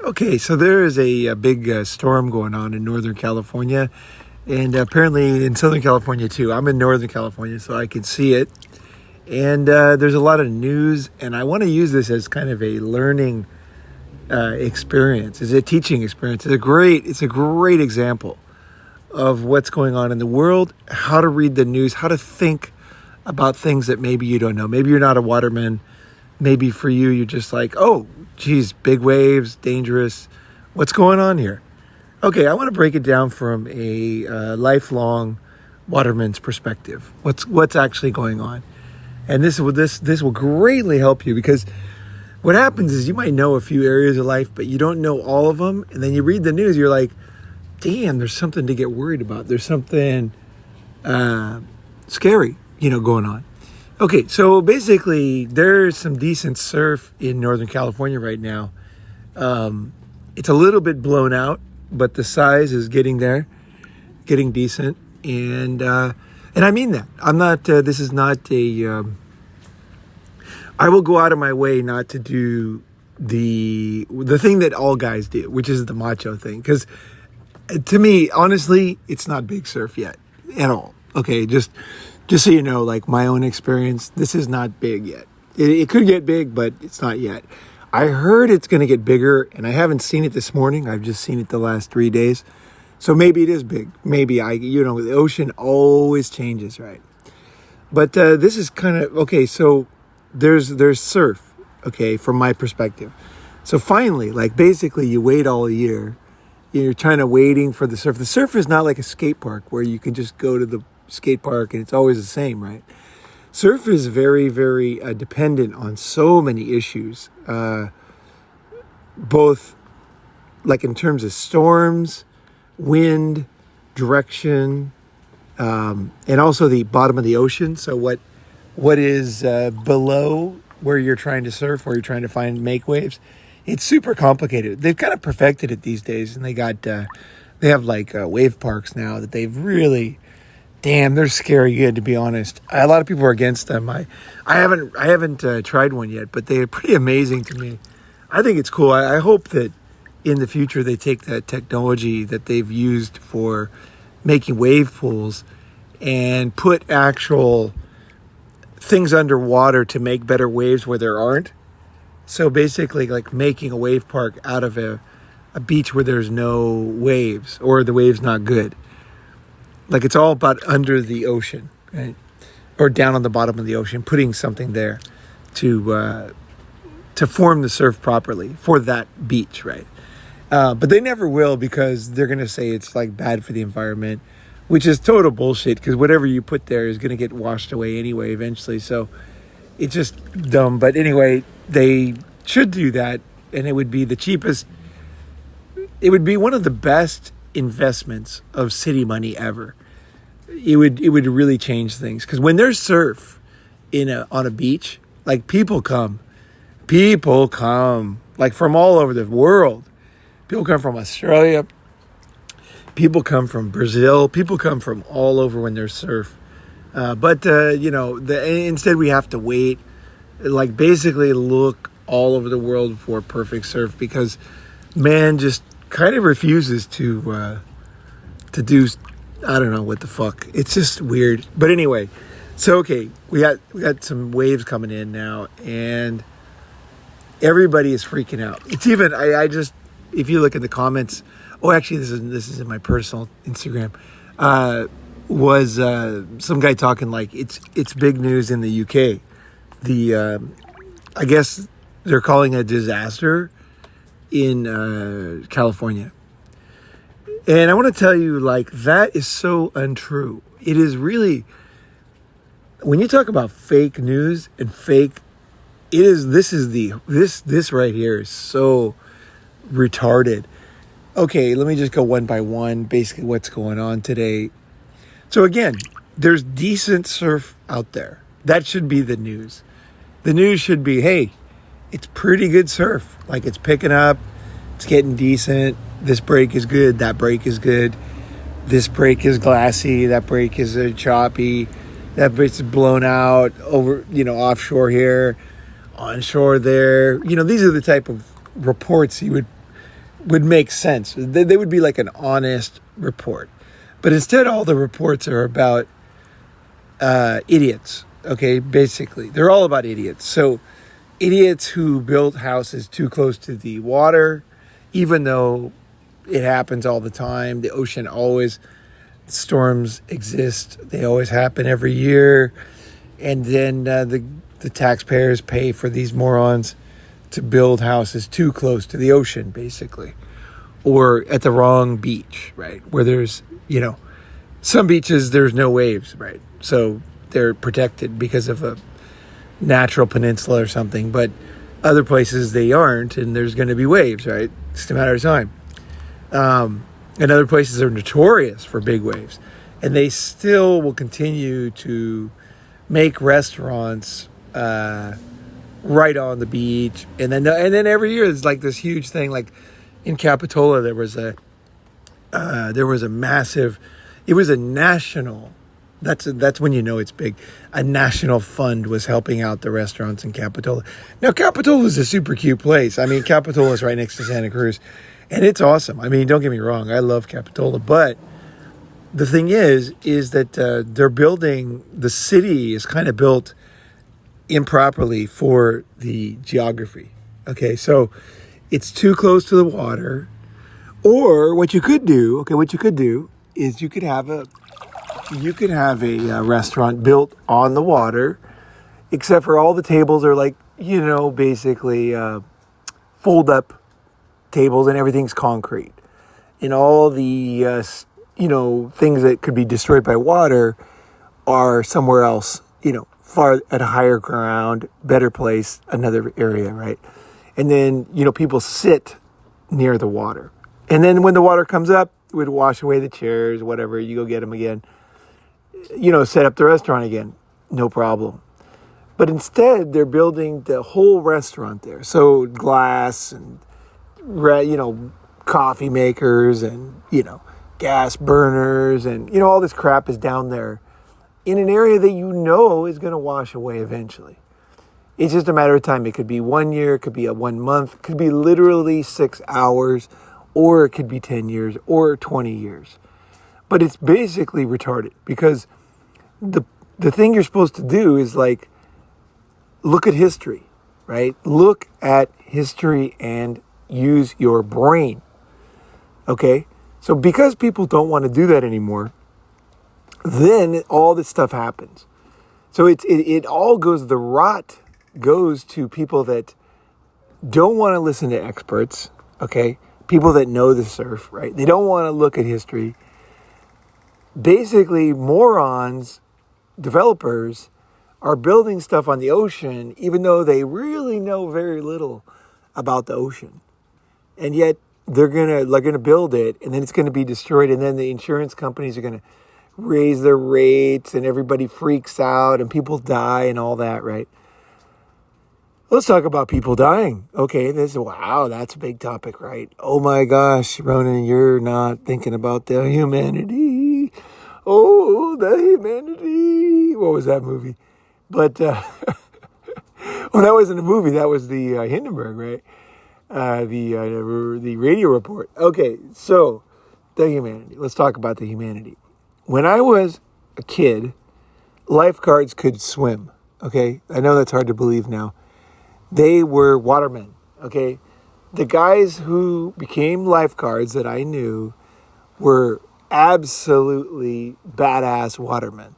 Okay, so there is a big storm going on in Northern California, and apparently in Southern California too. I'm in Northern California, so I can see it. And there's a lot of news, and I want to use this as kind of a learning experience, as a teaching experience. It's a great example of what's going on in the world, how to read the news, how to think about things that maybe you don't know. Maybe you're not a waterman. Maybe for you, you're just like, oh, geez, big waves, dangerous. What's going on here? Okay, I want to break it down from a lifelong waterman's perspective. What's actually going on? And this will greatly help you, because what happens is you might know a few areas of life, but you don't know all of them. And then you read the news, you're like, damn, there's something to get worried about. There's something scary, going on. Okay, so basically there's some decent surf in Northern California right now. It's a little bit blown out, but the size is getting there, getting decent. And I mean that. I'm not, this is not a, I will go out of my way not to do the thing that all guys do, which is the macho thing. Because to me, honestly, it's not big surf yet at all. Okay, just so you know, like my own experience, this is not big yet. It could get big, but it's not yet. I heard it's going to get bigger, and I haven't seen it this morning. I've just seen it the last 3 days. So maybe it is big. Maybe the ocean always changes, right? But this is kind of, okay, so there's surf, okay, from my perspective. So finally, like basically you wait all year. You're waiting for the surf. The surf is not like a skate park where you can just go to the skate park and it's always the same, right? Surf is very, very dependent on so many issues, both like in terms of storms, wind, direction, and also the bottom of the ocean. So what is below where you're trying to surf, where you're trying to make waves. It's super complicated. They've kind of perfected it these days, and they have like wave parks now that they've really, damn, they're scary good, to be honest. A lot of people are against them. I haven't tried one yet, but they're pretty amazing to me. I think it's cool. I hope that in the future they take that technology that they've used for making wave pools and put actual things underwater to make better waves where there aren't. So basically like making a wave park out of a beach where there's no waves, or the wave's not good. Like it's all about under the ocean, right? Or down on the bottom of the ocean, putting something there to form the surf properly for that beach, right? But they never will, because they're going to say it's like bad for the environment, which is total bullshit, because whatever you put there is going to get washed away anyway eventually. So it's just dumb. But anyway, they should do that, and it would be the cheapest. It would be one of the best investments of city money ever. It would really change things, because when there's surf on a beach, like people come like from all over the world. People come from Australia. People come from Brazil. People come from all over when there's surf. But instead we have to wait, like basically look all over the world for perfect surf, because man just kind of refuses to do, I don't know what the fuck. It's just weird. But anyway, so okay, we got some waves coming in now, and everybody is freaking out. It's even I just, if you look at the comments, actually this is in my personal Instagram, was some guy talking like it's big news in the UK. I guess they're calling it a disaster in California. And I want to tell you, like, that is so untrue. It is really, when you talk about fake news and fake, this right here is so retarded. Okay, let me just go one by one, basically what's going on today. So again, there's decent surf out there. That should be the news. The news should be, hey, it's pretty good surf. Like, it's picking up, it's getting decent. This break is good, that break is good. This break is glassy, that break is choppy. That break is blown out over, offshore here, onshore there. These are the type of reports you would would make sense. They would be like an honest report. But instead, all the reports are about idiots. Okay, basically, they're all about idiots. So, idiots who built houses too close to the water, even though it happens all the time. The ocean always, storms exist. They always happen every year. And then the taxpayers pay for these morons to build houses too close to the ocean, basically. Or at the wrong beach, right? Where there's, some beaches, there's no waves, right? So they're protected because of a natural peninsula or something. But other places, they aren't, and there's going to be waves, right? It's just a matter of time. And other places are notorious for big waves. And they still will continue to make restaurants right on the beach. And then every year there's like this huge thing. Like in Capitola, there was a massive, it was a national, that's when you know it's big. A national fund was helping out the restaurants in Capitola. Now, Capitola is a super cute place. I mean, Capitola is right next to Santa Cruz. And it's awesome. I mean, don't get me wrong. I love Capitola. But the thing is that they're building, the city is kind of built improperly for the geography. Okay, so it's too close to the water. Or what you could do is you could have a restaurant built on the water, except for all the tables are like, basically fold up tables and everything's concrete. And all the, things that could be destroyed by water are somewhere else, far at a higher ground, better place, another area, right? And then, people sit near the water. And then when the water comes up, it would wash away the chairs, whatever, you go get them again. Set up the restaurant again, no problem. But instead, they're building the whole restaurant there. So glass and, coffee makers and, gas burners and, all this crap is down there in an area that is going to wash away eventually. It's just a matter of time. It could be 1 year, it could be 1 month, it could be literally 6 hours, or it could be 10 years or 20 years. But it's basically retarded because the thing you're supposed to do is like, look at history, right? Look at history and use your brain. Okay? So because people don't want to do that anymore, then all this stuff happens. So it all goes, the rot goes to people that don't want to listen to experts, okay? People that know the surf, right? They don't want to look at history. Basically, morons, developers, are building stuff on the ocean, even though they really know very little about the ocean. And yet, they're gonna build it, and then it's gonna be destroyed, and then the insurance companies are gonna raise their rates, and everybody freaks out, and people die, and all that, right? Let's talk about people dying. Okay, that's a big topic, right? Oh my gosh, Ronin, you're not thinking about the humanity. Oh, the humanity. What was that movie? But, well, that wasn't a movie. That was the Hindenburg, right? The radio report. Okay, so the humanity. Let's talk about the humanity. When I was a kid, lifeguards could swim. Okay, I know that's hard to believe now. They were watermen. Okay, the guys who became lifeguards that I knew were absolutely badass watermen.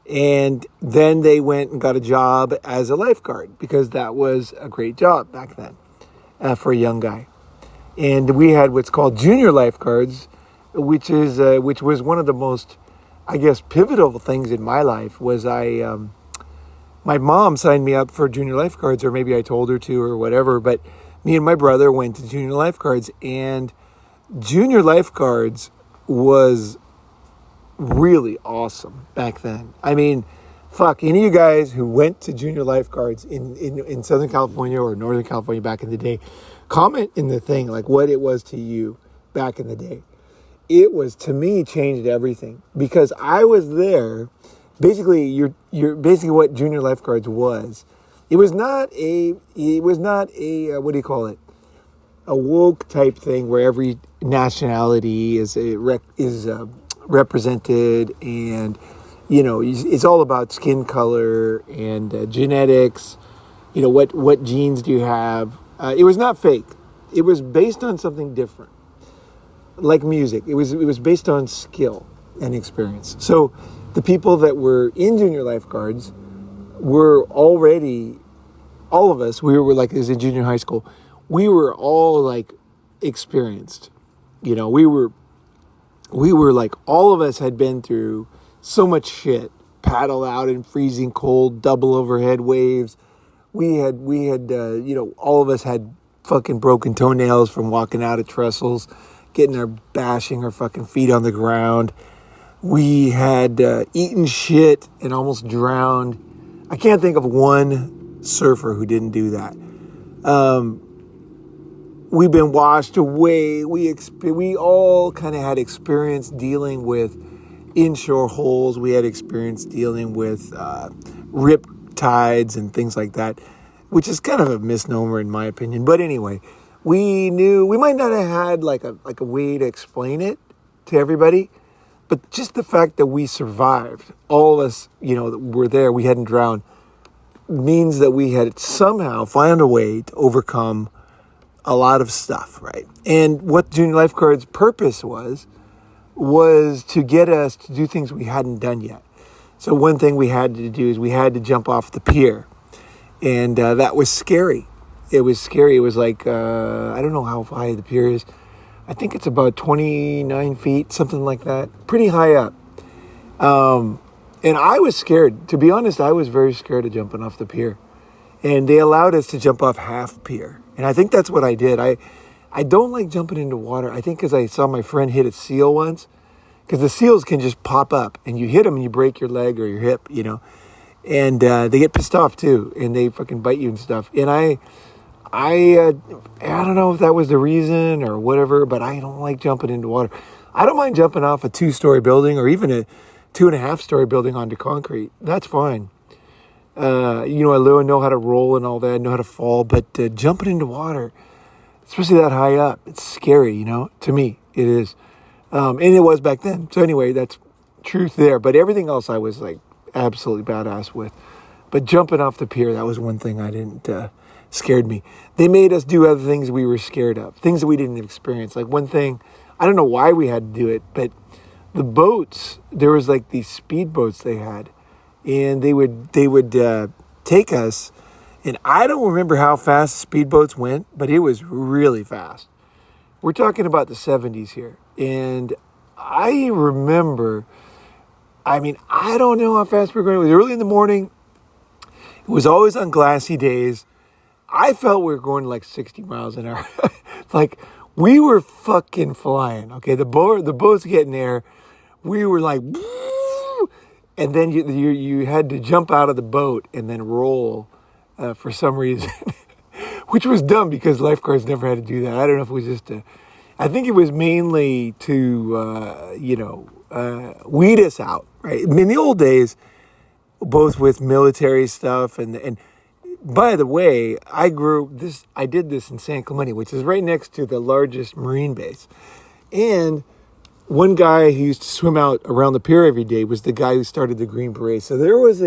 And then they went and got a job as a lifeguard because that was a great job back then for a young guy. And we had what's called junior lifeguards, which was one of the most, I guess, pivotal things in my life. Was my mom signed me up for junior lifeguards, or maybe I told her to, or whatever. But me and my brother went to junior lifeguards, and junior lifeguards was really awesome back then. I mean, fuck, any of you guys who went to junior lifeguards in Southern California or Northern California back in the day, comment in the thing like what it was to you back in the day. It was, to me, changed everything because I was there. Basically, you're basically what junior lifeguards was. It was not a what do you call it? a woke type thing where every nationality is represented, and it's all about skin color and genetics. What genes do you have? It was not fake. It was based on something different, like music. It was based on skill and experience. So the people that were in junior lifeguards were already, all of us, we were like, as in junior high school, we were all like experienced. We were like, all of us had been through so much shit, paddle out in freezing cold, double overhead waves. We had, all of us had fucking broken toenails from walking out of trestles, bashing our fucking feet on the ground. We had eaten shit and almost drowned. I can't think of one surfer who didn't do that. We've been washed away. We all kind of had experience dealing with inshore holes. We had experience dealing with rip tides and things like that, which is kind of a misnomer in my opinion. But anyway, we knew we might not have had like a way to explain it to everybody, but just the fact that we survived, all of us, that were there, we hadn't drowned, means that we had somehow found a way to overcome a lot of stuff, right? And what junior lifeguards' purpose was to get us to do things we hadn't done yet. So one thing we had to do is we had to jump off the pier. And that was scary. It was scary. It was like, I don't know how high the pier is. I think it's about 29 feet, something like that. Pretty high up. And I was scared. To be honest, I was very scared of jumping off the pier. And they allowed us to jump off half pier. And I think that's what I did. I don't like jumping into water. I think because I saw my friend hit a seal once. Because the seals can just pop up. And you hit them and you break your leg or your hip, And they get pissed off too. And they fucking bite you and stuff. And I don't know if that was the reason or whatever. But I don't like jumping into water. I don't mind jumping off a 2-story building or even a 2.5-story building onto concrete. That's fine. I know how to roll and all that. I know how to fall. But jumping into water, especially that high up, it's scary, to me. It is. And it was back then. So anyway, that's truth there. But everything else I was like absolutely badass with. But jumping off the pier, that was one thing I didn't, scared me. They made us do other things we were scared of. Things that we didn't experience. Like one thing, I don't know why we had to do it, but the boats, there was like these speed boats they had. And they would take us, and I don't remember how fast speedboats went, but it was really fast. We're talking about the 70s here. And I remember, I don't know how fast we were going. It was early in the morning. It was always on glassy days. I felt we were going like 60 miles an hour. Like, we were fucking flying, okay? The boat's getting there. We were like, and then you had to jump out of the boat and then roll for some reason, which was dumb because lifeguards never had to do that. I don't know if it was just I think it was mainly to, weed us out, right? In the old days, both with military stuff and by the way, I did this in San Clemente, which is right next to the largest Marine base. And one guy who used to swim out around the pier every day was the guy who started the Green Beret. So there was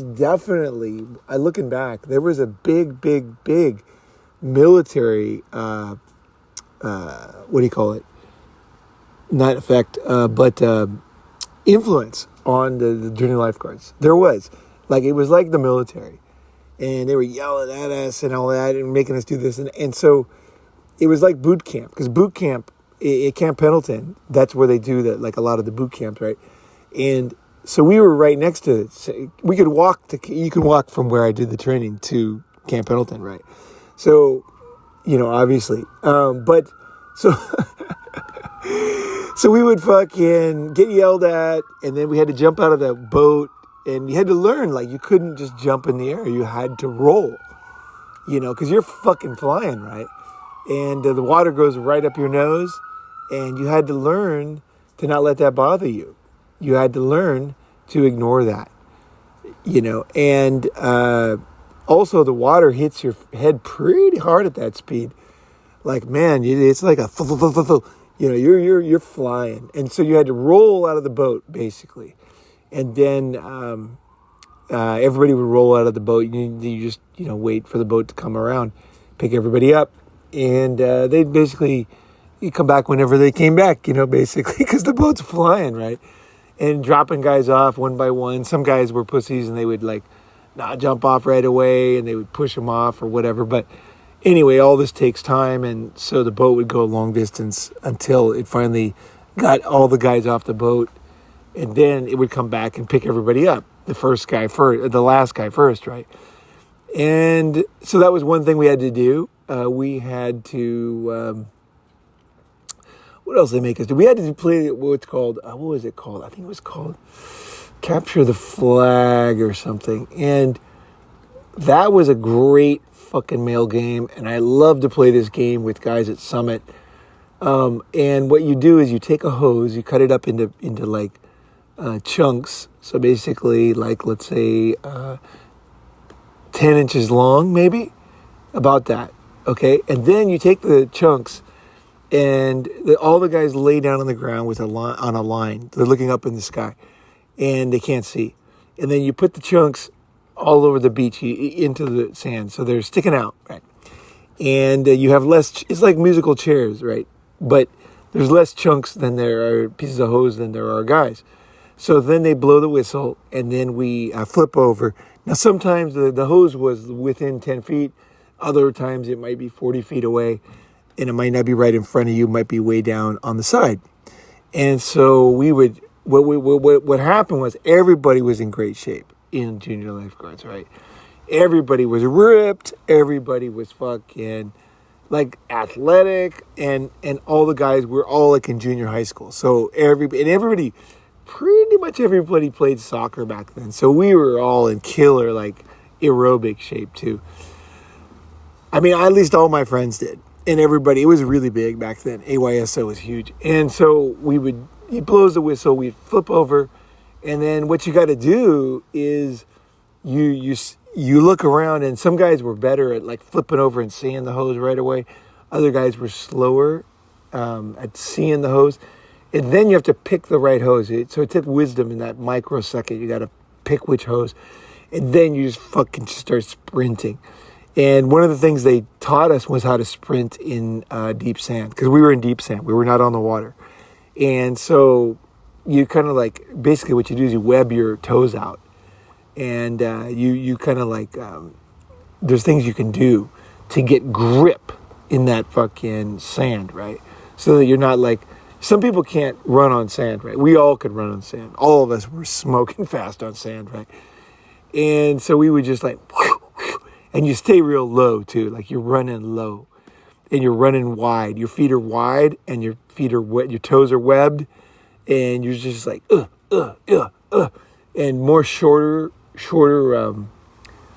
definitely, looking back, there was a big military, what do you call it? Not effect, but influence on the junior lifeguards. There was. Like, it was like the military. And they were yelling at us and all that and making us do this. And so it was like boot camp. Because boot camp, at Camp Pendleton, that's where they do that, like a lot of the boot camps, right? And so we were right next to it. You can walk from where I did the training to Camp Pendleton, right? So, obviously. But, so, so we would fucking get yelled at, and then we had to jump out of the boat, and you had to learn, like, you couldn't just jump in the air. You had to roll, because you're fucking flying, right? And the water goes right up your nose. And you had to learn to not let that bother you. You had to learn to ignore that, And also the water hits your head pretty hard at that speed. like, man, it's like a, you're flying. And so you had to roll out of the boat, basically. And then everybody would roll out of the boat. You just, wait for the boat to come around, pick everybody up. And they'd basically, you come back whenever they came back, basically, because the boat's flying, right? And dropping guys off one by one. Some guys were pussies and they would not jump off right away and they would push them off or whatever. But anyway, all this takes time. And so the boat would go a long distance until it finally got all the guys off the boat. And then it would come back and pick everybody up. The last guy first, right? And so that was one thing we had to do. We had to... what else did they make us do? We had to play what's called, what was it called? I think it was called Capture the Flag or something. And that was a great fucking male game. And I love to play this game with guys at Summit. And what you do is you take a hose, you cut it up into chunks. So basically, let's say 10 inches long, maybe, about that. Okay. And then you take the chunks. And all the guys lay down on the ground with on a line. They're looking up in the sky, and they can't see. And then you put the chunks all over the beach into the sand, so they're sticking out, right? And you have less. It's like musical chairs, right? But there's less chunks than there are pieces of hose than there are guys. So then they blow the whistle, and then we flip over. Now sometimes the hose was within 10 feet. Other times it might be 40 feet away. And it might not be right in front of you, it might be way down on the side. And so what happened was everybody was in great shape in junior lifeguards, right? Everybody was ripped, everybody was fucking athletic, and all the guys were all in junior high school. So pretty much everybody played soccer back then. So we were all in killer aerobic shape too. I mean, at least all my friends did. And everybody, it was really big back then. AYSO was huge. And so he blows the whistle, we flip over. And then what you got to do is you look around, and some guys were better at flipping over and seeing the hose right away. Other guys were slower at seeing the hose. And then you have to pick the right hose. So it took wisdom in that microsecond. You got to pick which hose. And then you just fucking start sprinting. And one of the things they taught us was how to sprint in deep sand, because we were in deep sand. We were not on the water. And so you kind of basically what you do is you web your toes out. And you kind of there's things you can do to get grip in that fucking sand, right? So that you're not some people can't run on sand, right? We all could run on sand. All of us were smoking fast on sand, right? And so we would just and you stay real low too, you're running low, and you're running wide. Your feet are wide, and your feet are wet. Your toes are webbed, and you're just and more shorter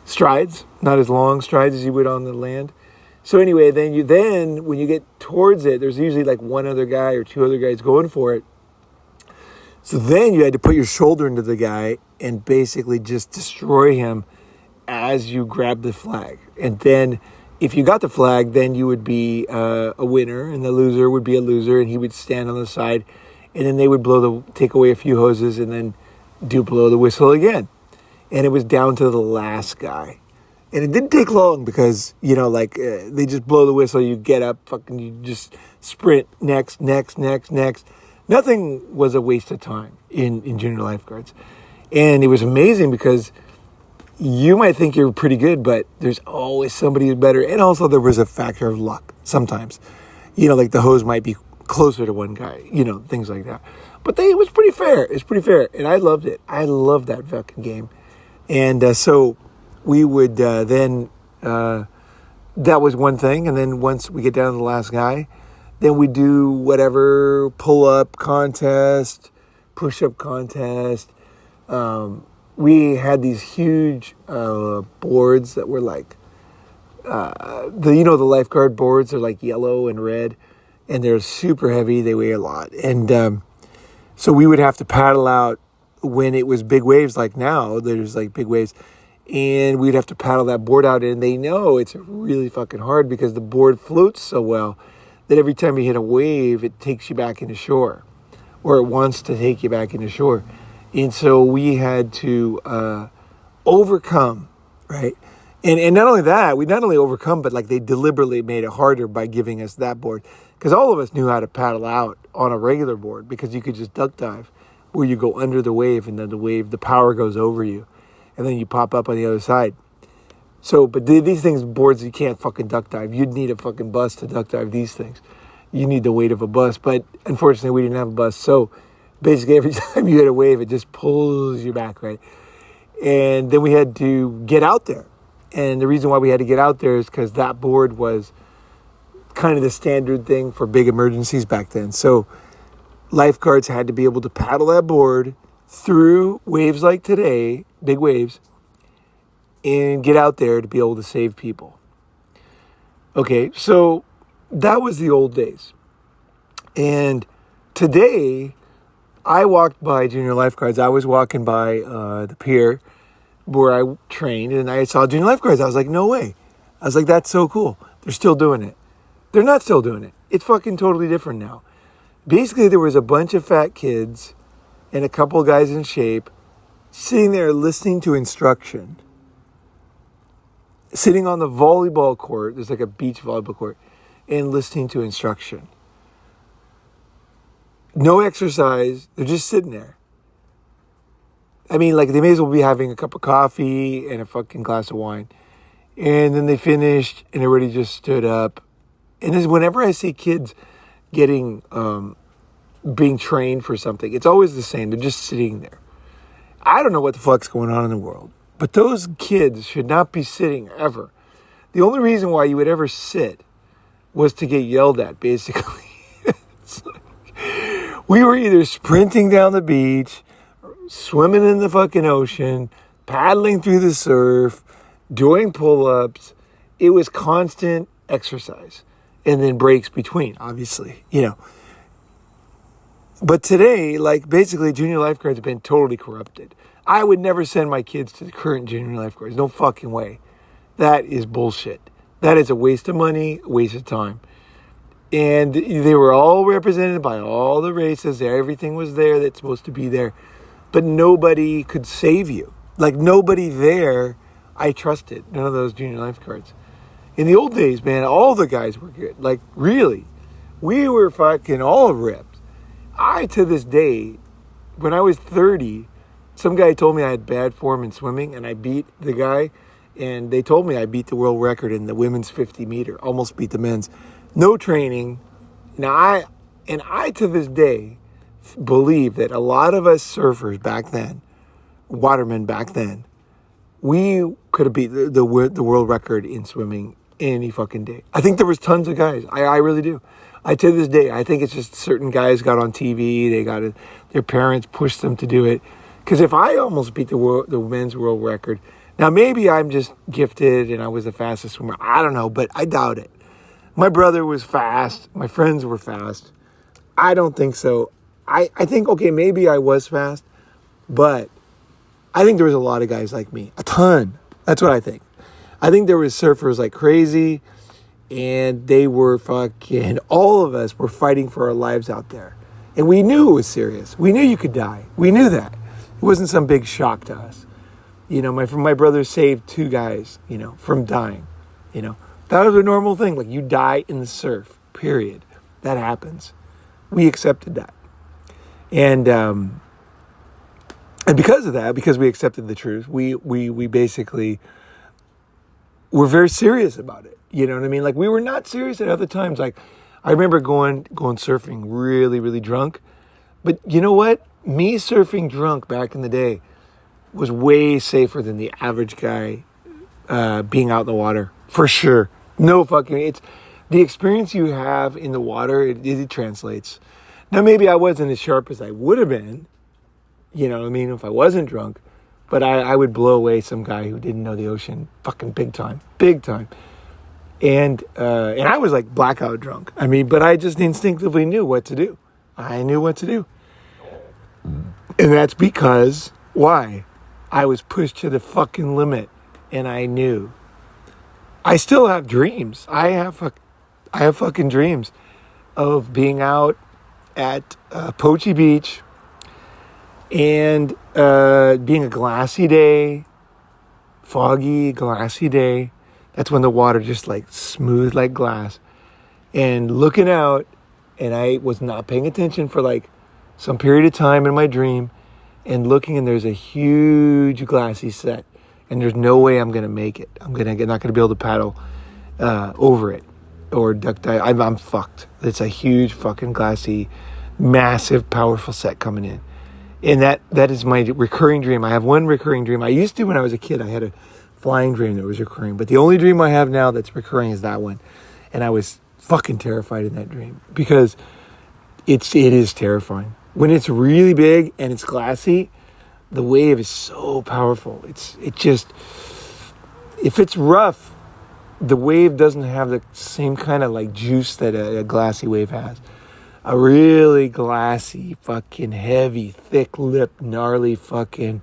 strides, not as long strides as you would on the land. So anyway, then when you get towards it, there's usually one other guy or two other guys going for it. So then you had to put your shoulder into the guy and basically just destroy him as you grab the flag. And then if you got the flag, then you would be a winner, and the loser would be a loser, and he would stand on the side, and then they would take away a few hoses, and then blow the whistle again. And it was down to the last guy. And it didn't take long because, they just blow the whistle, you get up, you just sprint, next. Nothing was a waste of time in junior lifeguards. And it was amazing because you might think you're pretty good, but there's always somebody who's better. And also there was a factor of luck sometimes. The hose might be closer to one guy, things like that. But it was pretty fair. It's pretty fair. And I loved it. I loved that fucking game. And so we would then, that was one thing. And then once we get down to the last guy, then we do whatever pull-up contest, push-up contest. We had these huge boards that were the Lifeguard boards. They're yellow and red, and they're super heavy. They weigh a lot. And so we would have to paddle out when it was big waves, like now. There's big waves. and we'd have to paddle that board out, and they know it's really fucking hard because the board floats so well that every time you hit a wave, it takes you back into shore, or it wants to take you back into shore. And so we had to overcome, right? And not only that, we not only overcome, but like they deliberately made it harder by giving us that board. Because all of us knew how to paddle out on a regular board because you could just duck dive where you go under the wave and then the power goes over you. And then you pop up on the other side. So, but these things, boards, you can't fucking duck dive. You'd need a fucking bus to duck dive these things. You need the weight of a bus. But unfortunately, we didn't have a bus. So basically every time you hit a wave, it just pulls you back, right? And then we had to get out there. And the reason why we had to get out there is because that board was kind of the standard thing for big emergencies back then. So lifeguards had to be able to paddle that board through waves like today, big waves, and get out there to be able to save people. Okay, so that was the old days. And today, I walked by junior lifeguards. I was walking by the pier where I trained, and I saw junior lifeguards. I was like, no way. I was like, that's so cool. They're still doing it. They're not still doing it. It's fucking totally different now. Basically, there was a bunch of fat kids and a couple of guys in shape sitting there listening to instruction. Sitting on the volleyball court, there's like a beach volleyball court, and listening to instruction. No exercise. They're just sitting there. I mean, like, they may as well be having a cup of coffee and a fucking glass of wine. And then they finished, and everybody just stood up. And this, whenever I see kids getting, being trained for something, it's always the same. They're just sitting there. I don't know what the fuck's going on in the world, but those kids should not be sitting ever. The only reason why you would ever sit was to get yelled at, basically. We were either sprinting down the beach, swimming in the fucking ocean, paddling through the surf, doing pull-ups. It was constant exercise. And then breaks between, obviously, you know. But today, like, basically, junior lifeguards have been totally corrupted. I would never send my kids to the current junior lifeguards. No fucking way. That is bullshit. That is a waste of money, a waste of time. And they were all represented by all the races. Everything was there that's supposed to be there. But nobody could save you. Like, nobody there I trusted. None of those junior lifeguards. In the old days, man, all the guys were good. Like, really. We were fucking all ripped. To this day, when I was 30, some guy told me I had bad form in swimming, and I beat the guy, and they told me I beat the world record in the women's 50 meter, almost beat the men's. No training. Now, I to this day believe that a lot of us surfers back then, watermen back then, we could have beat the world record in swimming any fucking day. I think there was tons of guys. I really do. To this day, I think it's just certain guys got on TV. They got it. Their parents pushed them to do it. Because if I almost beat the men's world record, now maybe I'm just gifted and I was the fastest swimmer. I don't know, but I doubt it. My brother was fast. My friends were fast. I don't think so. I think, okay, maybe I was fast, but I think there was a lot of guys like me. A ton. That's what I think. I think there was surfers like crazy, and they were fucking, all of us were fighting for our lives out there. And we knew it was serious. We knew you could die. We knew that. It wasn't some big shock to us. You know, my brother saved 2 guys, you know, from dying. You know, that was a normal thing. Like, you die in the surf, period. That happens. We accepted that. And because of that, because we accepted the truth, we basically were very serious about it. You know what I mean? Like, we were not serious at other times. Like, I remember going surfing really, really drunk. But you know what? Me surfing drunk back in the day was way safer than the average guy being out in the water. For sure. No fucking... It's the experience you have in the water, it translates. Now, maybe I wasn't as sharp as I would have been. You know what I mean? If I wasn't drunk. But I would blow away some guy who didn't know the ocean fucking big time. Big time. And I was like blackout drunk. I mean, but I just instinctively knew what to do. I knew what to do. And that's because, why? I was pushed to the fucking limit, and I knew. I still have dreams. I have fucking dreams of being out at Pochi Beach and being a glassy day, foggy, glassy day. That's when the water just like smooth like glass. And looking out, and I was not paying attention for like some period of time in my dream, and looking, and there's a huge glassy set, and there's no way I'm gonna make it. I'm not gonna be able to paddle over it or duck dive. I'm fucked. It's a huge fucking glassy, massive, powerful set coming in, and that is my recurring dream. I have one recurring dream. I used to when I was a kid. I had a flying dream that was recurring, but the only dream I have now that's recurring is that one, and I was fucking terrified in that dream because it is terrifying. When it's really big and it's glassy, the wave is so powerful. If it's rough, the wave doesn't have the same kind of like juice that a glassy wave has. A really glassy, fucking heavy, thick-lipped, gnarly fucking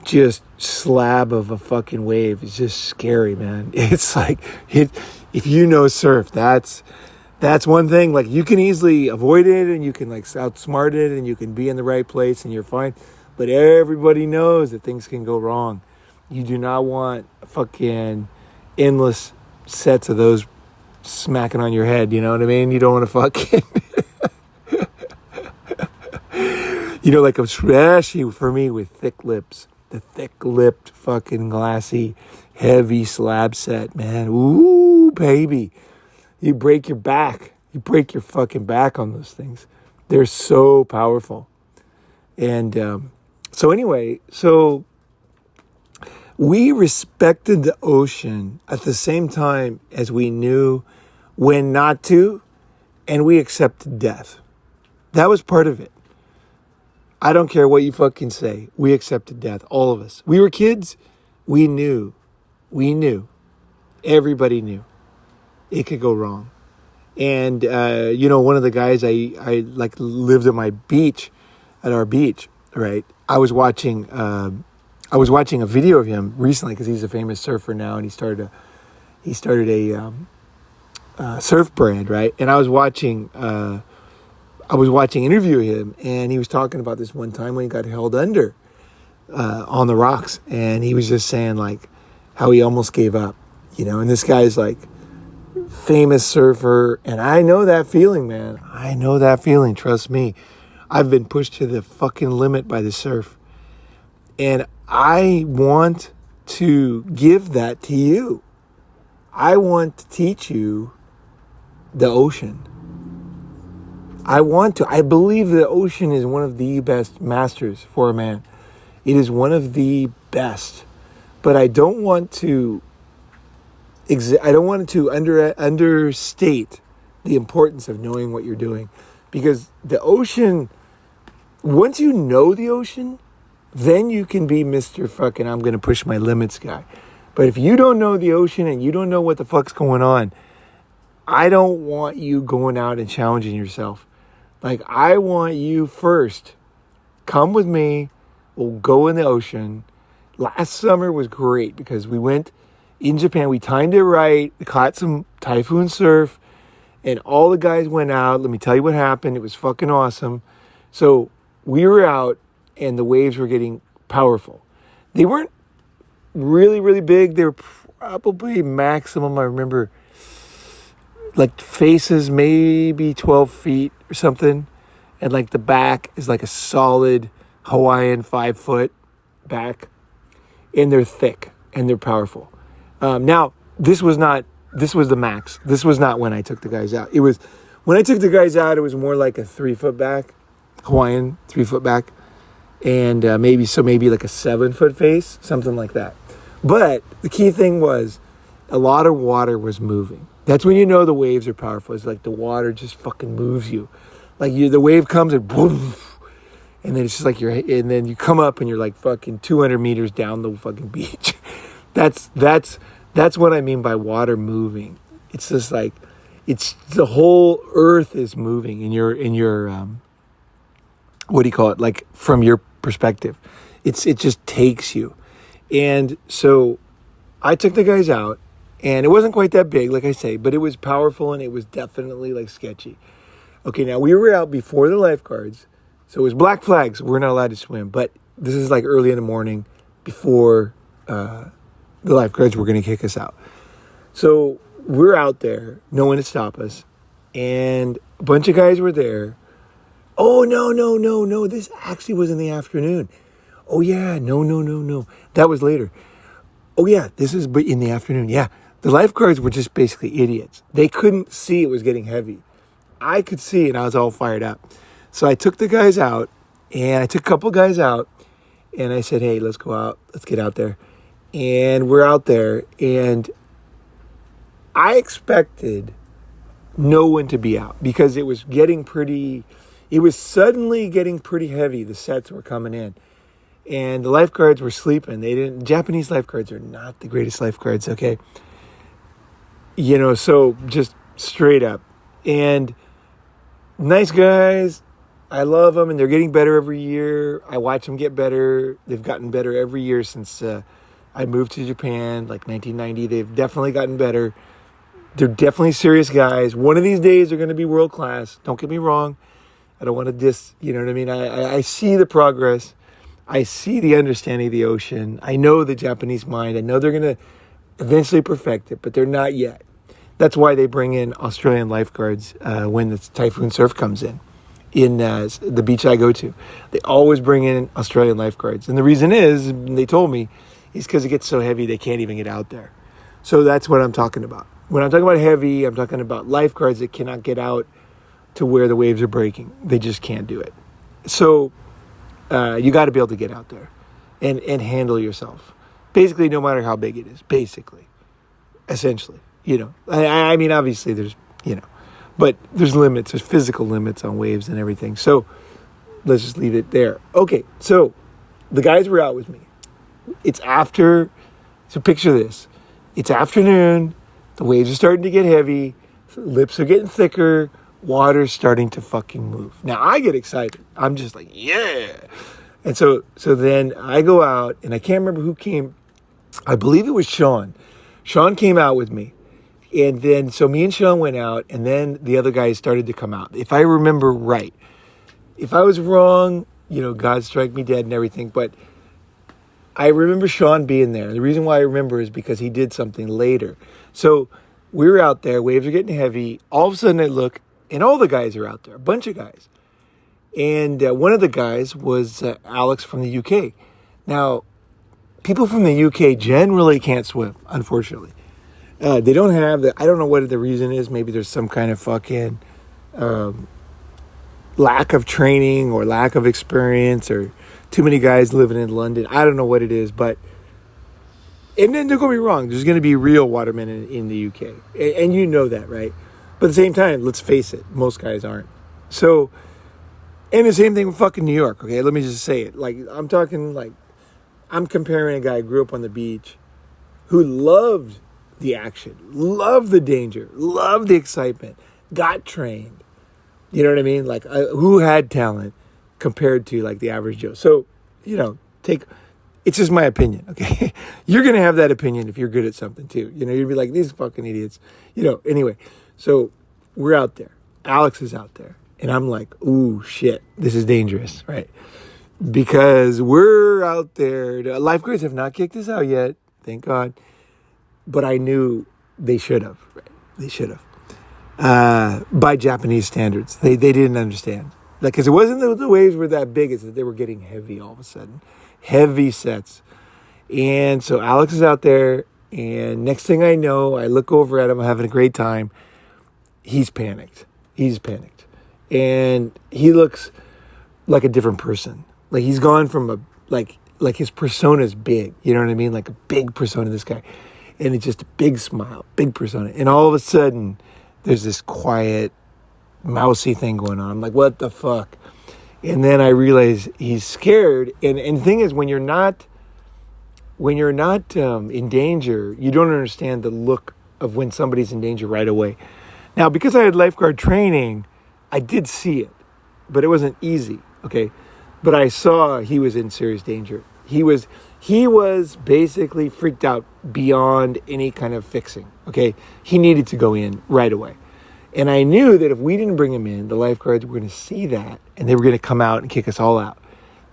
just slab of a fucking wave is just scary, man. It's like if you know surf, that's one thing. Like you can easily avoid it, and you can like outsmart it, and you can be in the right place, and you're fine. But everybody knows that things can go wrong. You do not want fucking endless sets of those smacking on your head. You know what I mean? You don't want to fucking, like especially for me with thick lips, the thick-lipped fucking glassy, heavy slab set, man. Ooh, baby. You break your back. You break your fucking back on those things. They're so powerful. And so we respected the ocean at the same time as we knew when not to, and we accepted death. That was part of it. I don't care what you fucking say. We accepted death, all of us. We were kids. We knew. Everybody knew it could go wrong. And, one of the guys I like lived at our beach, right? I was watching a video of him recently because he's a famous surfer now, and he started a surf brand, right? And I was watching interview him, and he was talking about this one time when he got held under on the rocks, and he was just saying like how he almost gave up, and this guy's like famous surfer, and I know that feeling, man. I know that feeling, trust me. I've been pushed to the fucking limit by the surf, and I want to give that to you. I want to teach you the ocean. I believe the ocean is one of the best masters for a man. It is one of the best. But I don't want to understate the importance of knowing what you're doing. Because the ocean, once you know the ocean, then you can be Mr. fucking I'm going to push my limits guy. But if you don't know the ocean and you don't know what the fuck's going on, I don't want you going out and challenging yourself. Like, I want you first. Come with me. We'll go in the ocean. Last summer was great because we went in Japan. We timed it right. We caught some typhoon surf. And all the guys went out. Let me tell you what happened. It was fucking awesome. So we were out and the waves were getting powerful. They weren't really, really big. They were probably maximum, I remember, like faces maybe 12 feet or something. And like the back is like a solid Hawaiian 5-foot back. And they're thick and they're powerful. Now, this was the max. This was not when I took the guys out. When I took the guys out, it was more like a 3-foot back, Hawaiian 3-foot back. And maybe like a 7-foot face, something like that. But the key thing was a lot of water was moving. That's when you know the waves are powerful. It's like the water just fucking moves you. Like the wave comes and boom. And then it's just like and then you come up and you're like fucking 200 meters down the fucking beach. That's what I mean by water moving. It's just like, it's the whole earth is moving in your what do you call it? Like from your perspective. It just takes you. And so I took the guys out, and it wasn't quite that big, like I say, but it was powerful, and it was definitely like sketchy. Okay, now we were out before the lifeguards, so it was black flags. We're not allowed to swim, but this is like early in the morning before the lifeguards were going to kick us out. So we're out there, no one to stop us, and a bunch of guys were there. Oh, no, this actually was in the afternoon. Oh, yeah, no. That was later. Oh, yeah, this is in the afternoon. Yeah, the lifeguards were just basically idiots. They couldn't see it was getting heavy. I could see, and I was all fired up. So I took the guys out, and I took a couple guys out, and I said, hey, let's go out. Let's get out there. And we're out there, and I expected no one to be out because it was suddenly getting pretty heavy. The sets were coming in. And the lifeguards were sleeping. Japanese lifeguards are not the greatest lifeguards, okay? So just straight up. And nice guys. I love them, and they're getting better every year. I watch them get better. They've gotten better every year since I moved to Japan, like 1990. They've definitely gotten better. They're definitely serious guys. One of these days, they're going to be world class. Don't get me wrong. I don't want to diss, you know what I mean? I see the progress. I see the understanding of the ocean. I know the Japanese mind. I know they're going to eventually perfect it, but they're not yet. That's why they bring in Australian lifeguards when the typhoon surf comes in the beach I go to. They always bring in Australian lifeguards. And the reason is, they told me, is because it gets so heavy they can't even get out there. So that's what I'm talking about. When I'm talking about heavy, I'm talking about lifeguards that cannot get out to where the waves are breaking. They just can't do it. So you got to be able to get out there and handle yourself. Basically, no matter how big it is. Basically. Essentially. I mean, obviously there's, but there's limits. There's physical limits on waves and everything. So let's just leave it there. Okay, so the guys were out with me. So picture this. It's afternoon. The waves are starting to get heavy. Lips are getting thicker. Water's starting to fucking move. Now I get excited. I'm just like, yeah. And so then I go out, and I can't remember who came. I believe it was Sean. Sean came out with me. And then, so me and Sean went out, and then the other guys started to come out. If I remember right. If I was wrong, God strike me dead and everything. But I remember Sean being there. The reason why I remember is because he did something later. So we were out there. Waves are getting heavy. All of a sudden I look, and all the guys are out there. A bunch of guys. And one of the guys was Alex from the UK. Now, people from the UK generally can't swim, unfortunately. They don't have I don't know what the reason is. Maybe there's some kind of fucking lack of training or lack of experience or too many guys living in London. I don't know what it is, but, and then don't get me wrong, there's going to be real watermen in the UK. And you know that, right? But at the same time, let's face it, most guys aren't. So, and the same thing with fucking New York, okay? Let me just say it. Like, I'm comparing a guy who grew up on the beach who loved the action, loved the danger, loved the excitement, got trained. You know what I mean? Like, who had talent compared to, like, the average Joe. So, it's just my opinion, okay? You're going to have that opinion if you're good at something, too. You'd be like, these fucking idiots. Anyway. So, we're out there. Alex is out there. And I'm like, ooh, shit, this is dangerous, right? Because we're out there. The lifeguards have not kicked us out yet, thank God. But I knew they should have. Right? They should have. By Japanese standards. They didn't understand. Because it wasn't that the waves were that big. It's that they were getting heavy all of a sudden. Heavy sets. And so Alex is out there. And next thing I know, I look over at him. I'm having a great time. He's panicked. And he looks like a different person. Like he's gone from like his persona's big. You know what I mean? Like a big persona, this guy. And it's just a big smile, big persona. And all of a sudden, there's this quiet, mousy thing going on. I'm like, what the fuck? And then I realize he's scared. And the thing is, when you're not in danger, you don't understand the look of when somebody's in danger right away. Now, because I had lifeguard training, I did see it, but it wasn't easy, okay? But I saw he was in serious danger. He was basically freaked out beyond any kind of fixing. Okay, he needed to go in right away. And I knew that if we didn't bring him in, the lifeguards were going to see that and they were going to come out and kick us all out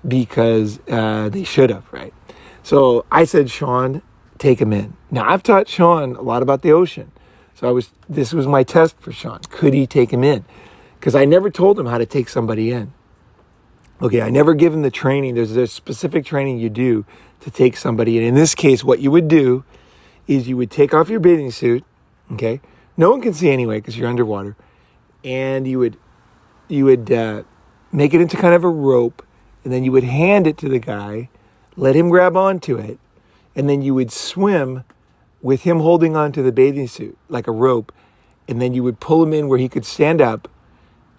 because they should have, right? So I said, Sean, take him in. Now, I've taught Sean a lot about the ocean. So this was my test for Sean. Could he take him in? Because I never told him how to take somebody in. Okay, I never give him the training. There's specific training you do to take somebody in. In this case, what you would do is you would take off your bathing suit, okay? No one can see anyway because you're underwater. And you would make it into kind of a rope, and then you would hand it to the guy, let him grab onto it, and then you would swim with him holding onto the bathing suit like a rope, and then you would pull him in where he could stand up,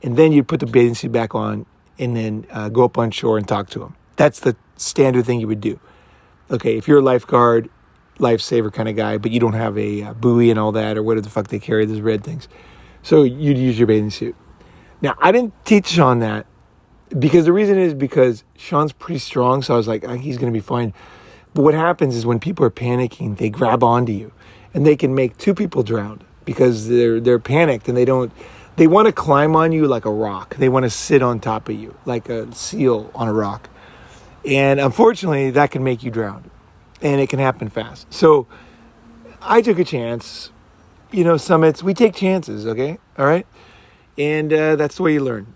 and then you'd put the bathing suit back on, and then go up on shore and talk to him. That's the standard thing you would do. Okay, if you're a lifeguard, lifesaver kind of guy, but you don't have a buoy and all that, or whatever the fuck they carry, those red things. So you'd use your bathing suit. Now, I didn't teach Sean that because the reason is because Sean's pretty strong, so I was like, he's going to be fine. But what happens is when people are panicking, they grab onto you, and they can make two people drown because they're panicked and they want to climb on you like a rock. They want to sit on top of you like a seal on a rock. And unfortunately, that can make you drown. And it can happen fast. So I took a chance. Summits, we take chances, okay? All right? And that's the way you learn.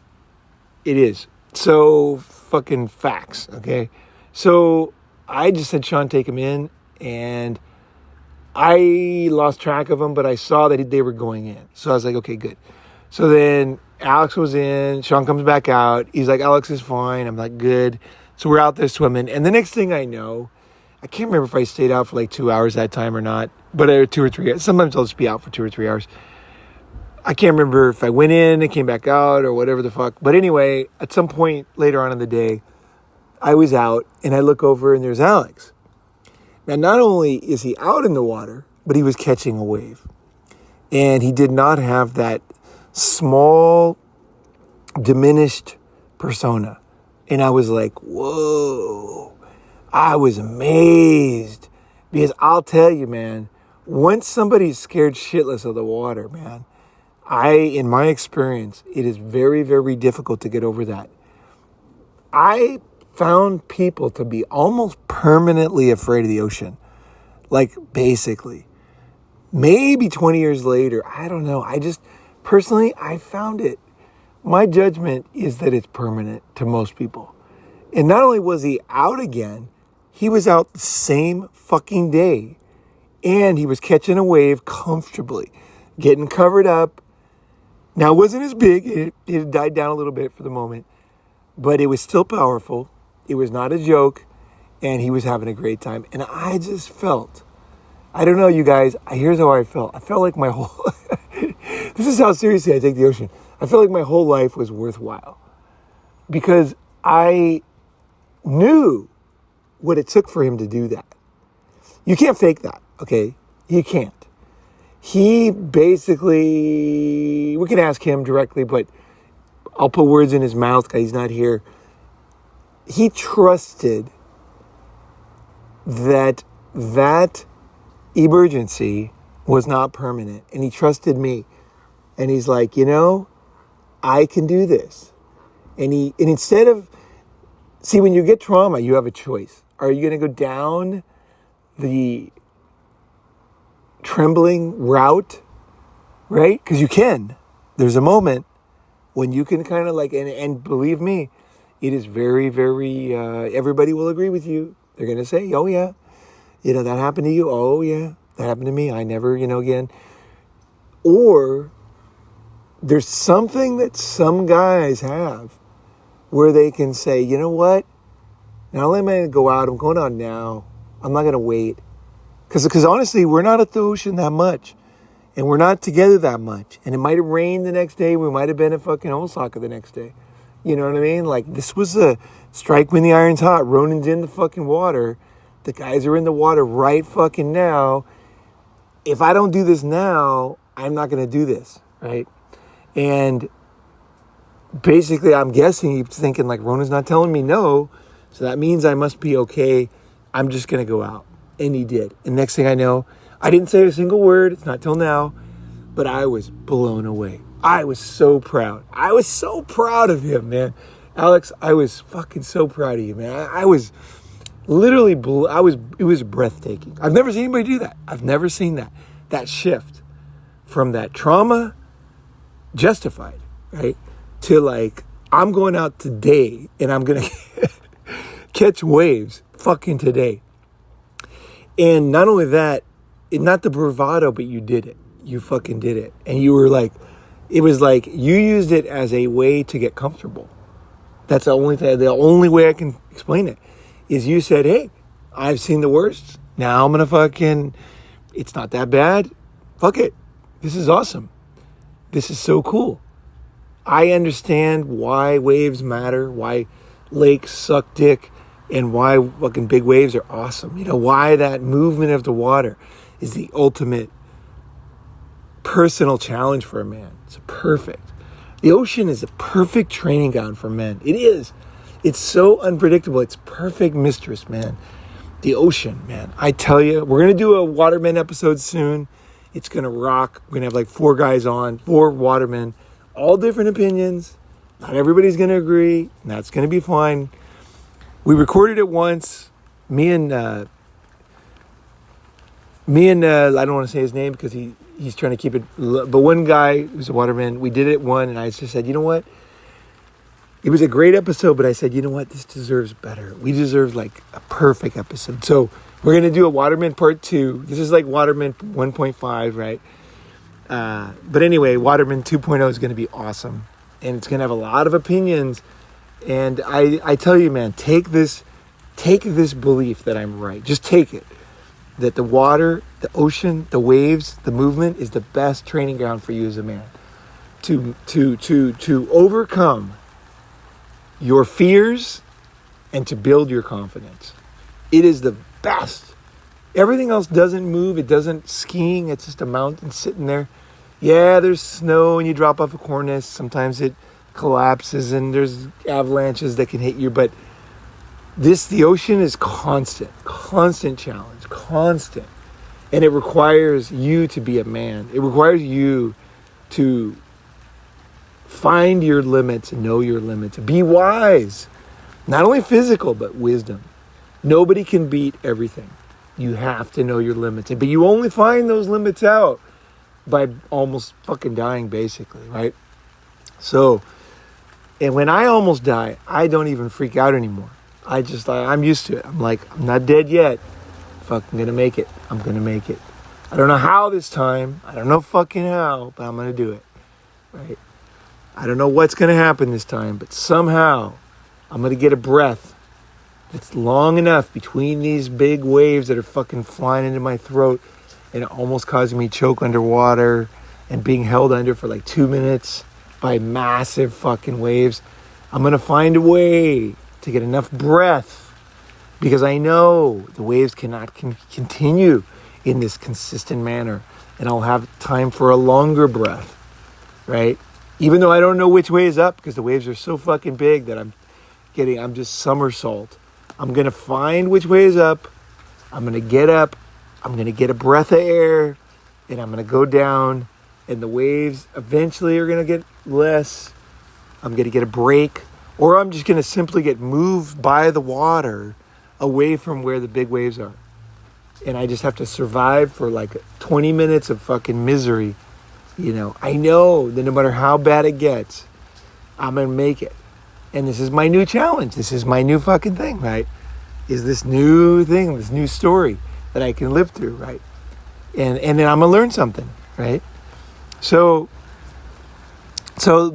It is. So fucking facts, okay? So I just said, Sean, take him in. And I lost track of them, but I saw that they were going in. So I was like, okay, good. So then Alex was in. Sean comes back out. He's like, Alex is fine. I'm like, good. So we're out there swimming. And the next thing I know, I can't remember if I stayed out for like 2 hours that time or not, but 2 or 3 hours. Sometimes I'll just be out for 2 or 3 hours. I can't remember if I went in and came back out or whatever the fuck. But anyway, at some point later on in the day, I was out and I look over and there's Alex. Now, not only is he out in the water, but he was catching a wave. And he did not have that small, diminished persona. And I was like, whoa. I was amazed because I'll tell you, man, once somebody's scared shitless of the water, man, in my experience, it is very, very difficult to get over that. I found people to be almost permanently afraid of the ocean. Like, basically. Maybe 20 years later, I don't know. Personally, I found it. My judgment is that it's permanent to most people. And not only was he out again, he was out the same fucking day. And he was catching a wave comfortably, getting covered up. Now, it wasn't as big. It had died down a little bit for the moment. But it was still powerful. It was not a joke. And he was having a great time. And I just felt, I don't know, you guys, here's how I felt. I felt like my whole, this is how seriously I take the ocean. I felt like my whole life was worthwhile. Because I knew what it took for him to do that. You can't fake that, okay? You can't. He basically, we can ask him directly, but I'll put words in his mouth because he's not here. He trusted that emergency was not permanent. And he trusted me. And he's like, I can do this. And instead of, see, when you get trauma, you have a choice. Are you going to go down the trembling route, right? Because you can. There's a moment when you can kind of like, and believe me, it is very, very, everybody will agree with you. They're going to say, oh yeah, that happened to you. Oh yeah, that happened to me. I never, again. Or there's something that some guys have where they can say, you know what? Not only am I going to go out, I'm going out now. I'm not going to wait. Because honestly, we're not at the ocean that much. And we're not together that much. And it might have rained the next day. We might have been at fucking Osaka the next day. You know what I mean? Like, this was a strike when the iron's hot. Ronin's in the fucking water. The guys are in the water right fucking now. If I don't do this now, I'm not going to do this, right? And basically, I'm guessing he's thinking, like, Ronan's not telling me no. So that means I must be okay. I'm just going to go out. And he did. And next thing I know, I didn't say a single word. It's not till now. But I was blown away. I was so proud. I was so proud of him, man. Alex, I was fucking so proud of you, man. I was literally, it was breathtaking. I've never seen anybody do that. I've never seen that. That shift from that trauma, justified, right? To like, I'm going out today and I'm going to catch waves fucking today. And not only that, not the bravado, but you did it. You fucking did it. And you were like, it was like you used it as a way to get comfortable. That's the only thing, the only way I can explain it is you said, hey, I've seen the worst. Now I'm going to fucking, it's not that bad. Fuck it. This is awesome. This is so cool. I understand why waves matter, why lakes suck dick, and why fucking big waves are awesome. You know, why that movement of the water is the ultimate personal challenge for a man. It's perfect. The ocean is a perfect training ground for men. It is. It's so unpredictable. It's perfect mistress, man. The ocean, man. I tell you, we're going to do a watermen episode soon. It's going to rock. We're going to have like 4 guys on, 4 watermen, all different opinions. Not everybody's going to agree, and that's going to be fine. We recorded it once. Me and I don't want to say his name because he's trying to keep it, but one guy who's a waterman, we did it one, and I just said, you know what? It was a great episode, but I said, you know what? This deserves better. We deserve like a perfect episode. So we're going to do a Waterman Part 2. This is like Waterman 1.5, right? But anyway, Waterman 2.0 is going to be awesome. And it's going to have a lot of opinions. And I tell you, man, take this belief that I'm right. Just take it. That the water, the ocean, the waves, the movement is the best training ground for you as a man. To overcome your fears and to build your confidence. It is the best. Everything else doesn't move. It doesn't skiing. It's just a mountain sitting there. Yeah, there's snow and you drop off a cornice. Sometimes it collapses and there's avalanches that can hit you. But the ocean is constant challenge, constant. And it requires you to be a man. It requires you to find your limits and know your limits. Be wise. Not only physical, but wisdom. Nobody can beat everything. You have to know your limits. But you only find those limits out by almost fucking dying, basically, right? So, and when I almost die, I don't even freak out anymore. I'm used to it. I'm like, I'm not dead yet. Fucking gonna make it. I'm gonna make it. I don't know how this time. I don't know fucking how, but I'm gonna do it, right? I don't know what's going to happen this time, but somehow I'm going to get a breath that's long enough between these big waves that are fucking flying into my throat and almost causing me to choke underwater and being held under for like 2 minutes by massive fucking waves. I'm going to find a way to get enough breath because I know the waves cannot continue in this consistent manner, and I'll have time for a longer breath, right? Even though I don't know which way is up because the waves are so fucking big that I'm just somersault. I'm going to find which way is up. I'm going to get up. I'm going to get a breath of air and I'm going to go down, and the waves eventually are going to get less. I'm going to get a break, or I'm just going to simply get moved by the water away from where the big waves are. And I just have to survive for like 20 minutes of fucking misery. You know, I know that no matter how bad it gets, I'm going to make it. And this is my new challenge. This is my new fucking thing, right? Is this new thing, this new story that I can live through, right? And then I'm going to learn something, right? So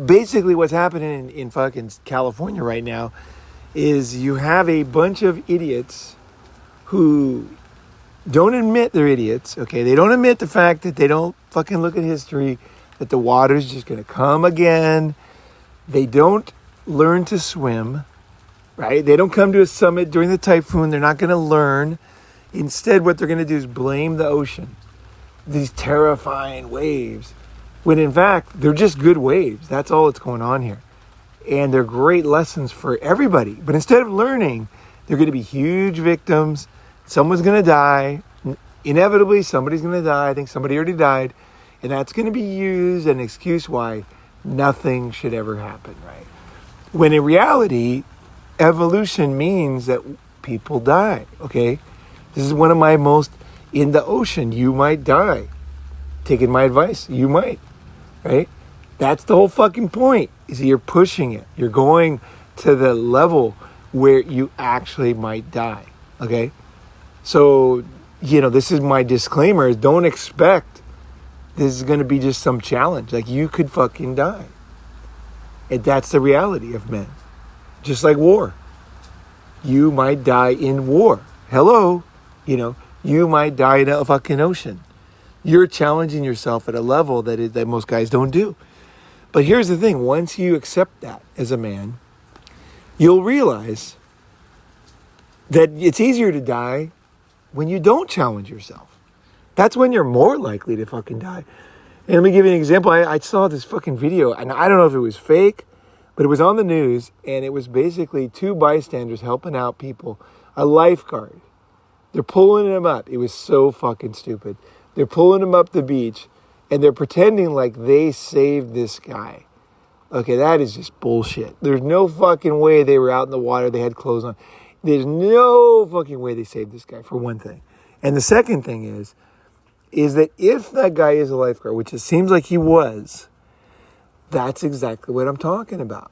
basically what's happening in fucking California right now is you have a bunch of idiots who don't admit they're idiots, okay? They don't admit the fact that they don't fucking look at history, that the water's just going to come again. They don't learn to swim, right? They don't come to a summit during the typhoon. They're not going to learn. Instead, what they're going to do is blame the ocean, these terrifying waves, when in fact, they're just good waves. That's all that's going on here. And they're great lessons for everybody. But instead of learning, There are going to be huge victims. Someone's going to die. Inevitably, somebody's going to die. I think somebody already died. And that's going to be used as an excuse why nothing should ever happen, right? When in reality, evolution means that people die, okay? This is one of my most, in the ocean, you might die. Taking my advice, you might, right? That's the whole fucking point, is that you're pushing it. You're going to the level where you actually might die, okay? So, this is my disclaimer, is don't expect this is going to be just some challenge. Like, you could fucking die. And that's the reality of men. Just like war. You might die in war. Hello? You might die in a fucking ocean. You're challenging yourself at a level that most guys don't do. But here's the thing. Once you accept that as a man, you'll realize that it's easier to die when you don't challenge yourself. That's when you're more likely to fucking die. And let me give you an example. I saw this fucking video, and I don't know if it was fake, but it was on the news, and it was basically two bystanders helping out people. A lifeguard. They're pulling him up. It was so fucking stupid. They're pulling him up the beach, and they're pretending like they saved this guy. Okay, that is just bullshit. There's no fucking way they were out in the water. They had clothes on. There's no fucking way they saved this guy, for one thing. And the second thing is that if that guy is a lifeguard, which it seems like he was, that's exactly what I'm talking about.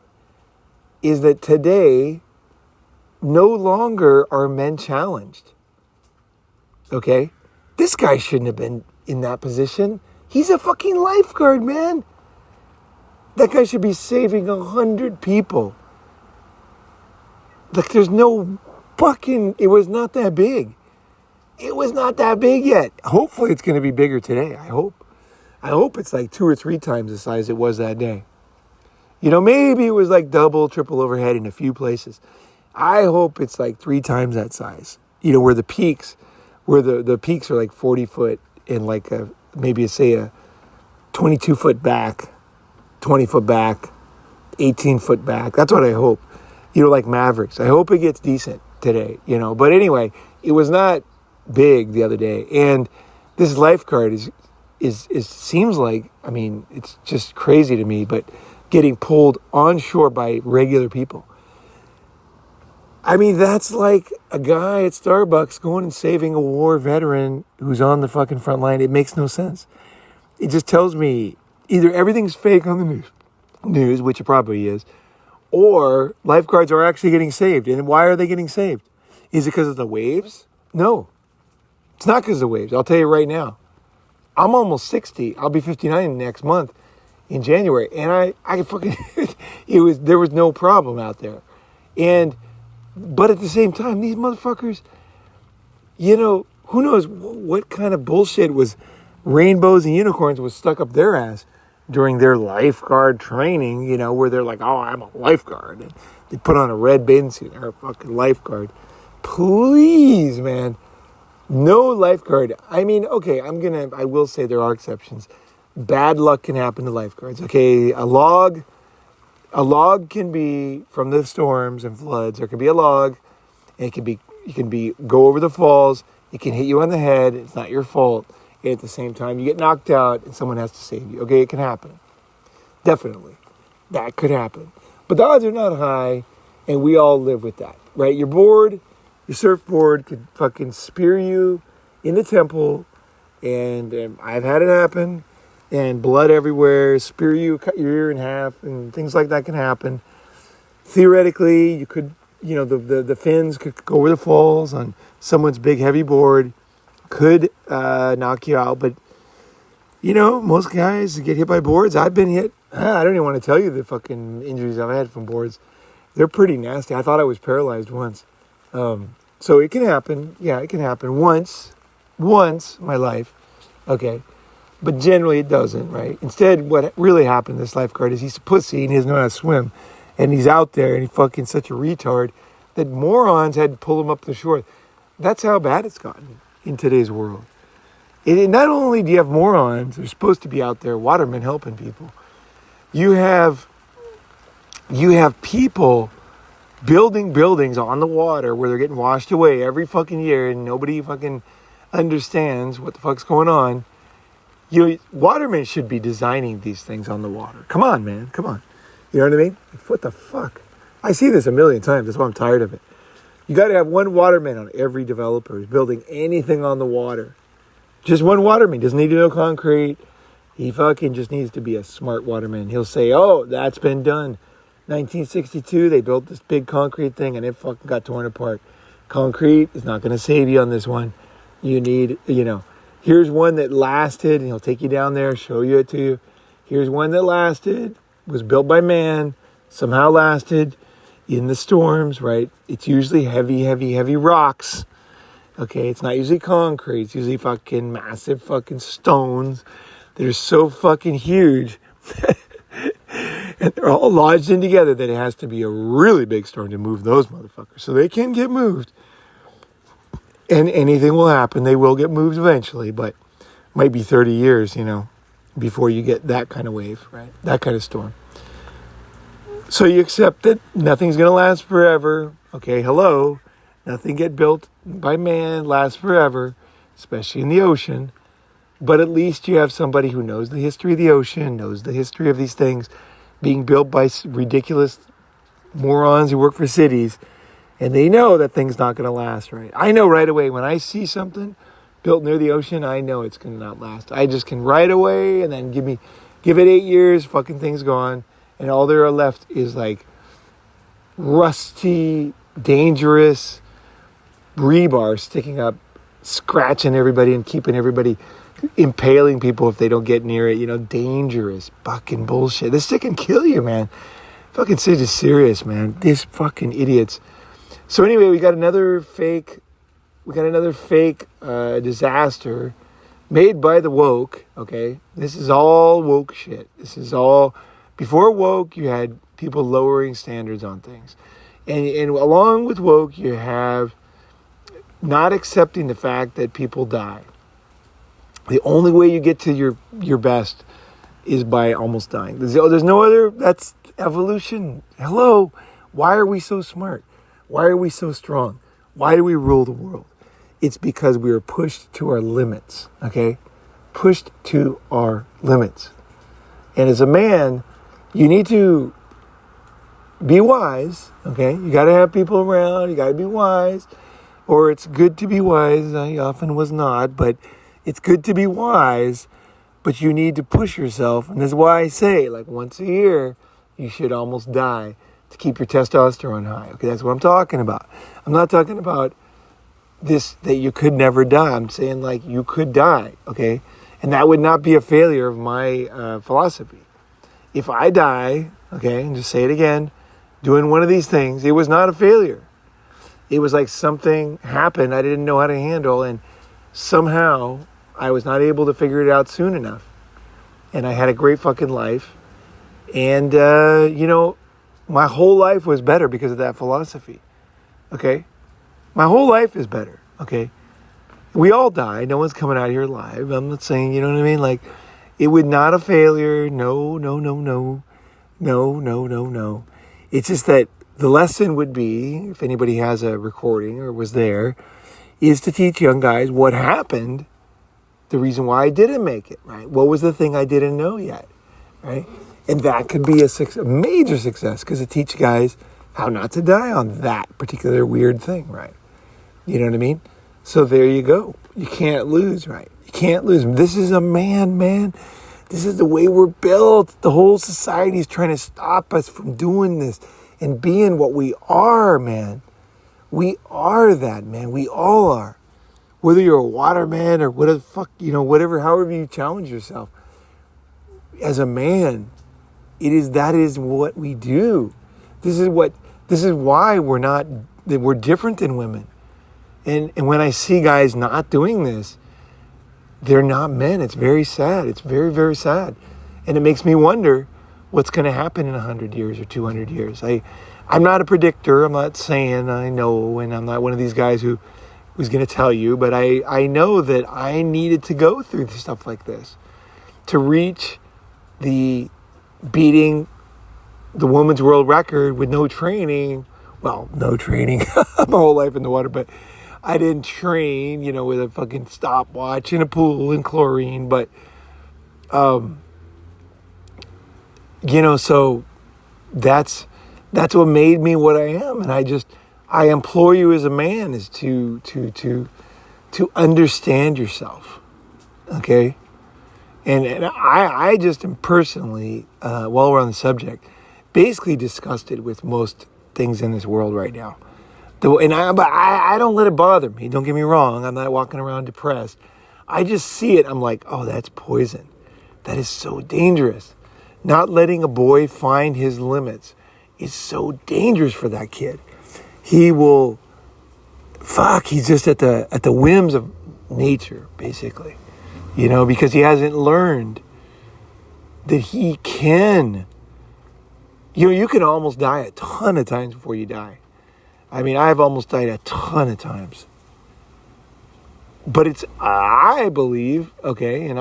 Is that today, no longer are men challenged. Okay? This guy shouldn't have been in that position. He's a fucking lifeguard, man. That guy should be saving 100 people. Like, there's no fucking... It was not that big. It was not that big yet. Hopefully it's going to be bigger today. I hope it's like 2 or 3 times the size it was that day. Maybe it was like double, triple overhead in a few places. I hope it's like 3 times that size. Where the peaks are like 40 foot and like maybe say a 22 foot back, 20 foot back, 18 foot back. That's what I hope. Like Mavericks. I hope it gets decent today, But anyway, it was not big the other day. And this lifeguard is seems like, it's just crazy to me, but getting pulled on shore by regular people. That's like a guy at Starbucks going and saving a war veteran who's on the fucking front line. It makes no sense. It just tells me either everything's fake on the news, which it probably is, or lifeguards are actually getting saved. And why are they getting saved? Is it because of the waves? No. It's not because of the waves. I'll tell you right now. I'm almost 60. I'll be 59 next month in January. And I fucking, there was no problem out there. But at the same time, these motherfuckers, who knows what kind of bullshit was rainbows and unicorns was stuck up their ass during their lifeguard training, where they're like, oh, I'm a lifeguard. And they put on a red bathing suit. They're a fucking lifeguard. Please, man. No lifeguard. Okay, I will say there are exceptions. Bad luck can happen to lifeguards. Okay, a log can be from the storms and floods. There can be a log, and you can go over the falls. It can hit you on the head. It's not your fault. And at the same time, you get knocked out, and someone has to save you. Okay, it can happen. Definitely, that could happen. But the odds are not high, and we all live with that, right? You're bored. Your surfboard could fucking spear you in the temple, and I've had it happen, and blood everywhere, spear you, cut your ear in half, and things like that can happen. Theoretically, you could, the fins could go over the falls on someone's big heavy board, could knock you out, but, most guys get hit by boards. I've been hit. I don't even want to tell you the fucking injuries I've had from boards. They're pretty nasty. I thought I was paralyzed once. So it can happen. Yeah, it can happen once in my life. Okay. But generally it doesn't, right? Instead, what really happened to this lifeguard is he's a pussy and he doesn't know how to swim. And he's out there and he's fucking such a retard that morons had to pull him up the shore. That's how bad it's gotten in today's world. And not only do you have morons, they're supposed to be out there, watermen helping people. You have people building buildings on the water where they're getting washed away every fucking year and nobody fucking understands what the fuck's going on. Watermen should be designing these things on the water. Come on, man. Come on. You know what I mean? What the fuck? I see this a million times. That's why I'm tired of it. You got to have one waterman on every developer who's building anything on the water. Just one waterman. Doesn't need to know concrete. He fucking just needs to be a smart waterman. He'll say, oh, that's been done. 1962, they built this big concrete thing and it fucking got torn apart. Concrete is not going to save you on this one. You need, here's one that lasted, and he'll take you down there, show you it to you. Here's one that lasted, was built by man, somehow lasted in the storms, right? It's usually heavy rocks. Okay, it's not usually concrete. It's usually fucking massive fucking stones that are so fucking huge. And they're all lodged in together that it has to be a really big storm to move those motherfuckers. So they can get moved. And anything will happen. They will get moved eventually, but might be 30 years, before you get that kind of wave, right? That kind of storm. So you accept that nothing's going to last forever. Okay, hello. Nothing get built by man lasts forever, especially in the ocean. But at least you have somebody who knows the history of the ocean, knows the history of these things being built by ridiculous morons who work for cities. And they know that thing's not going to last, right? I know right away when I see something built near the ocean, I know it's going to not last. I just can right away and then give it 8 years, fucking thing's gone. And all there are left is like rusty, dangerous rebar sticking up, scratching everybody and keeping everybody, impaling people if they don't get near it, dangerous fucking bullshit. This shit can kill you, man. Fucking shit is serious, man. These fucking idiots. So anyway, we got another fake disaster made by the woke, okay? This is all woke shit. This is all, before woke, you had people lowering standards on things. And along with woke, you have not accepting the fact that people die. The only way you get to your best is by almost dying. There's no other, that's evolution. Hello, why are we so smart? Why are we so strong? Why do we rule the world? It's because we are pushed to our limits, okay? Pushed to our limits. And as a man, you need to be wise, okay? You got to have people around. You got to be wise. Or it's good to be wise. I often was not, but it's good to be wise. But you need to push yourself. And that's why I say, like, once a year, you should almost die to keep your testosterone high. Okay, that's what I'm talking about. I'm not talking about this, that you could never die. I'm saying, like, you could die, okay? And that would not be a failure of my philosophy. If I die, okay, and just say it again, doing one of these things, it was not a failure. It was like something happened I didn't know how to handle, and somehow I was not able to figure it out soon enough. And I had a great fucking life. And, my whole life was better because of that philosophy. Okay? My whole life is better. Okay? We all die. No one's coming out here alive. I'm not saying, you know what I mean? Like, it would not a failure. No. It's just that the lesson would be, if anybody has a recording or was there, is to teach young guys what happened, the reason why I didn't make it, right? What was the thing I didn't know yet, right? And that could be a major success because it teaches guys how not to die on that particular weird thing, right? You know what I mean? So there you go. You can't lose, right? You can't lose. This is a man. This is the way we're built. The whole society is trying to stop us from doing this and being what we are, man. We are that, man. We all are. Whether you're a waterman or whatever the fuck, whatever, however you challenge yourself. As a man, that is what we do. This is why we're different than women. And when I see guys not doing this, they're not men. It's very sad. It's very, very sad. And it makes me wonder what's going to happen in 100 years or 200 years. I'm not a predictor. I'm not saying I know, and I'm not one of these guys who's going to tell you, but I know that I needed to go through stuff like this to reach the beating the women's world record with no training well, no training my whole life in the water, but I didn't train, with a fucking stopwatch in a pool in chlorine. But, so that's what made me what I am. And I implore you as a man is to understand yourself. Okay. And I just am personally, while we're on the subject, basically disgusted with most things in this world right now. But I don't let it bother me. Don't get me wrong. I'm not walking around depressed. I just see it. I'm like, oh, that's poison. That is so dangerous. Not letting a boy find his limits is so dangerous for that kid. He will, he's just at the whims of nature, basically. Because he hasn't learned that he can. You can almost die a ton of times before you die. I mean, I've almost died a ton of times. But I believe, okay, and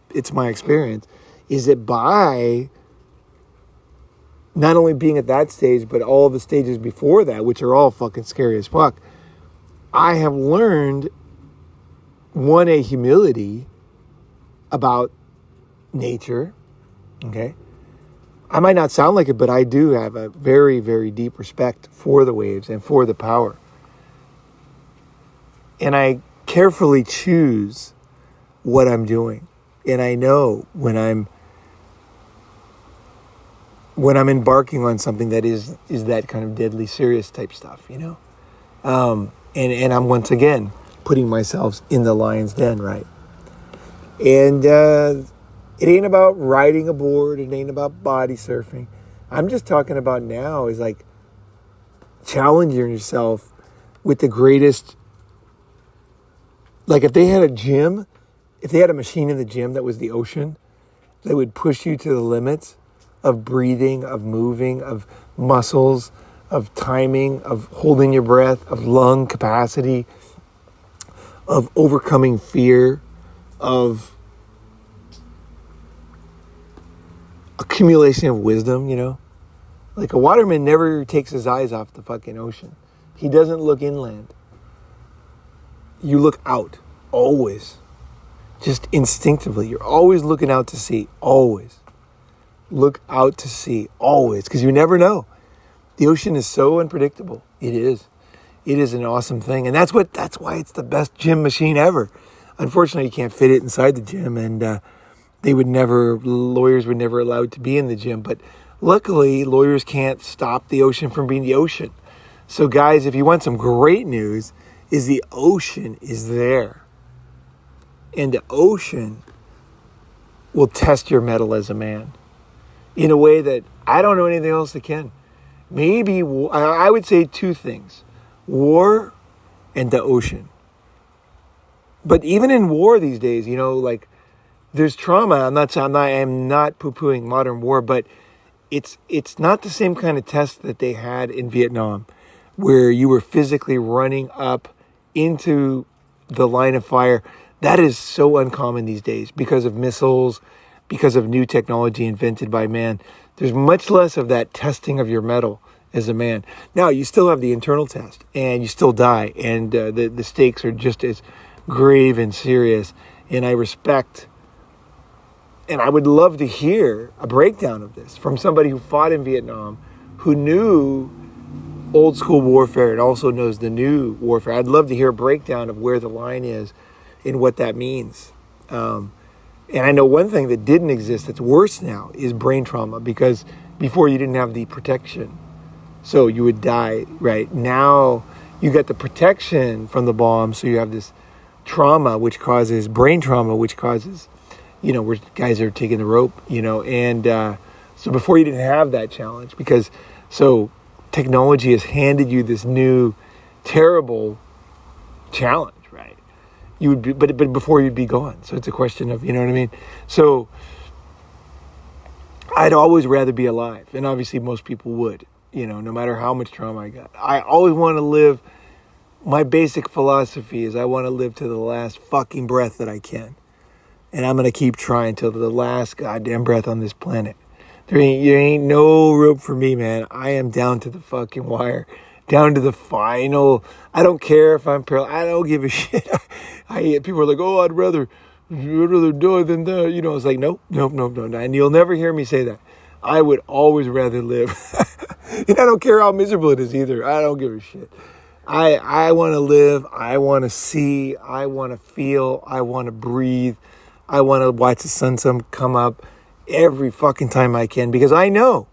it's my experience, is that by not only being at that stage, but all the stages before that, which are all fucking scary as fuck, I have learned, a humility about nature, okay? I might not sound like it, but I do have a very, very deep respect for the waves and for the power. And I carefully choose what I'm doing. And I know when I'm embarking on something that is that kind of deadly serious type stuff, And I'm once again putting myself in the lion's den, right? And it ain't about riding a board. It ain't about body surfing. I'm just talking about now is like challenging yourself with the greatest. Like if they had a machine in the gym that was the ocean, that would push you to the limits of breathing, of moving, of muscles, of timing, of holding your breath, of lung capacity, of overcoming fear, of accumulation of wisdom, Like a waterman never takes his eyes off the fucking ocean. He doesn't look inland. You look out, always. Just instinctively. You're always looking out to sea, always. Look out to sea, always, because you never know. The ocean is so unpredictable. It is. It is an awesome thing. And that's why it's the best gym machine ever. Unfortunately, you can't fit it inside the gym, and lawyers were never allowed to be in the gym. But luckily, lawyers can't stop the ocean from being the ocean. So guys, if you want some great news, is the ocean is there. And the ocean will test your mettle as a man in a way that I don't know anything else that can. Maybe, I would say two things: war and the ocean. But even in war these days, like there's trauma. I am not poo-pooing modern war, but it's not the same kind of test that they had in Vietnam, where you were physically running up into the line of fire. That is so uncommon these days because of missiles, because of new technology invented by man. There's much less of that testing of your mettle as a man. Now, you still have the internal test, and you still die, and the stakes are just as grave and serious. And I respect, and I would love to hear a breakdown of this from somebody who fought in Vietnam, who knew old school warfare and also knows the new warfare. I'd love to hear a breakdown of where the line is and what that means. And I know one thing that didn't exist that's worse now is brain trauma, because before you didn't have the protection. So you would die, right? Now you got the protection from the bomb, so you have this trauma, which causes brain trauma, which causes, where guys are taking the rope, and so before you didn't have that challenge, so technology has handed you this new terrible challenge, right? You would be, but before you'd be gone. So it's a question of, you know what I mean? So I'd always rather be alive, and obviously most people would, no matter how much trauma I got. I always want to live. My basic philosophy is I want to live to the last fucking breath that I can. And I'm going to keep trying till the last goddamn breath on this planet. There ain't no rope for me, man. I am down to the fucking wire. down to the final. I don't care if I'm paralyzed. I don't give a shit. People are like, oh, I'd rather die than that. You know, it's like, nope. And you'll never hear me say that. I would always rather live. And I don't care how miserable it is either. I don't give a shit. I want to live. I want to see. I want to feel. I want to breathe. I want to watch the sun come up every fucking time I can, because I know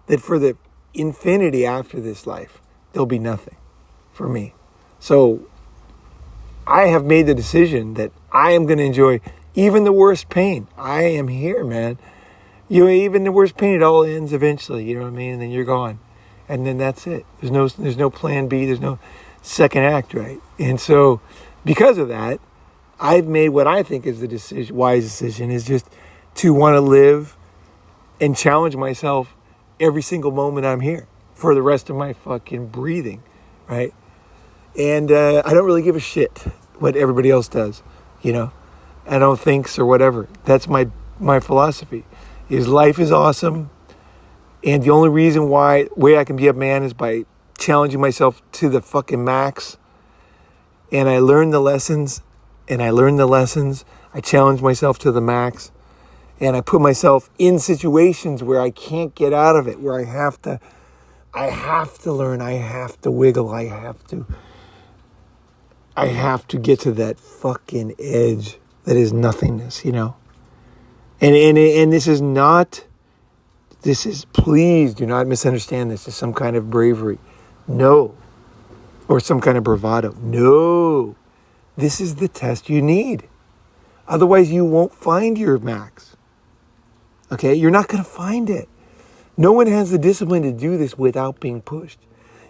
that for the infinity after this life, there'll be nothing for me. So I have made the decision that I am going to enjoy even the worst pain. I am here, man. You know, even the worst pain, it all ends eventually. You know what I mean? And then you're gone, and then that's it. There's no plan B. There's no second act, right? And so, because of that, I've made what I think is the wise decision, is just to want to live and challenge myself every single moment I'm here for the rest of my fucking breathing, right? And I don't really give a shit what everybody else does, you know? I don't think or whatever. That's my philosophy. Is life is awesome, and the only way I can be a man is by challenging myself to the fucking max. And I learn the lessons, I challenge myself to the max, and I put myself in situations where I can't get out of it, where I have to learn, I have to wiggle, I have to get to that fucking edge that is nothingness, you know? And this is, please do not misunderstand this as some kind of bravery. No. Or some kind of bravado. No. This is the test you need. Otherwise, you won't find your max. Okay? You're not going to find it. No one has the discipline to do this without being pushed.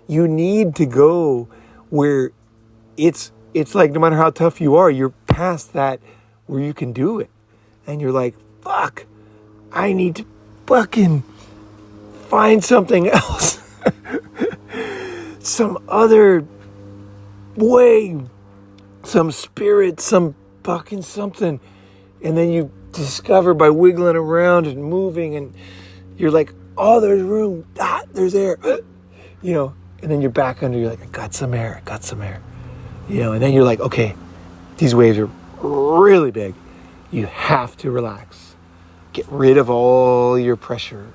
You need to go where it's like no matter how tough you are, you're past that where you can do it. And you're like, fuck, I need to fucking find something else. Some other way, some spirit, some fucking something. And then you discover by wiggling around and moving, and you're like, oh, there's room. There's air. You know, and then you're back under, you're like, I got some air. You know, and then you're like, okay, these waves are really big. You have to relax. Get rid of all your pressure.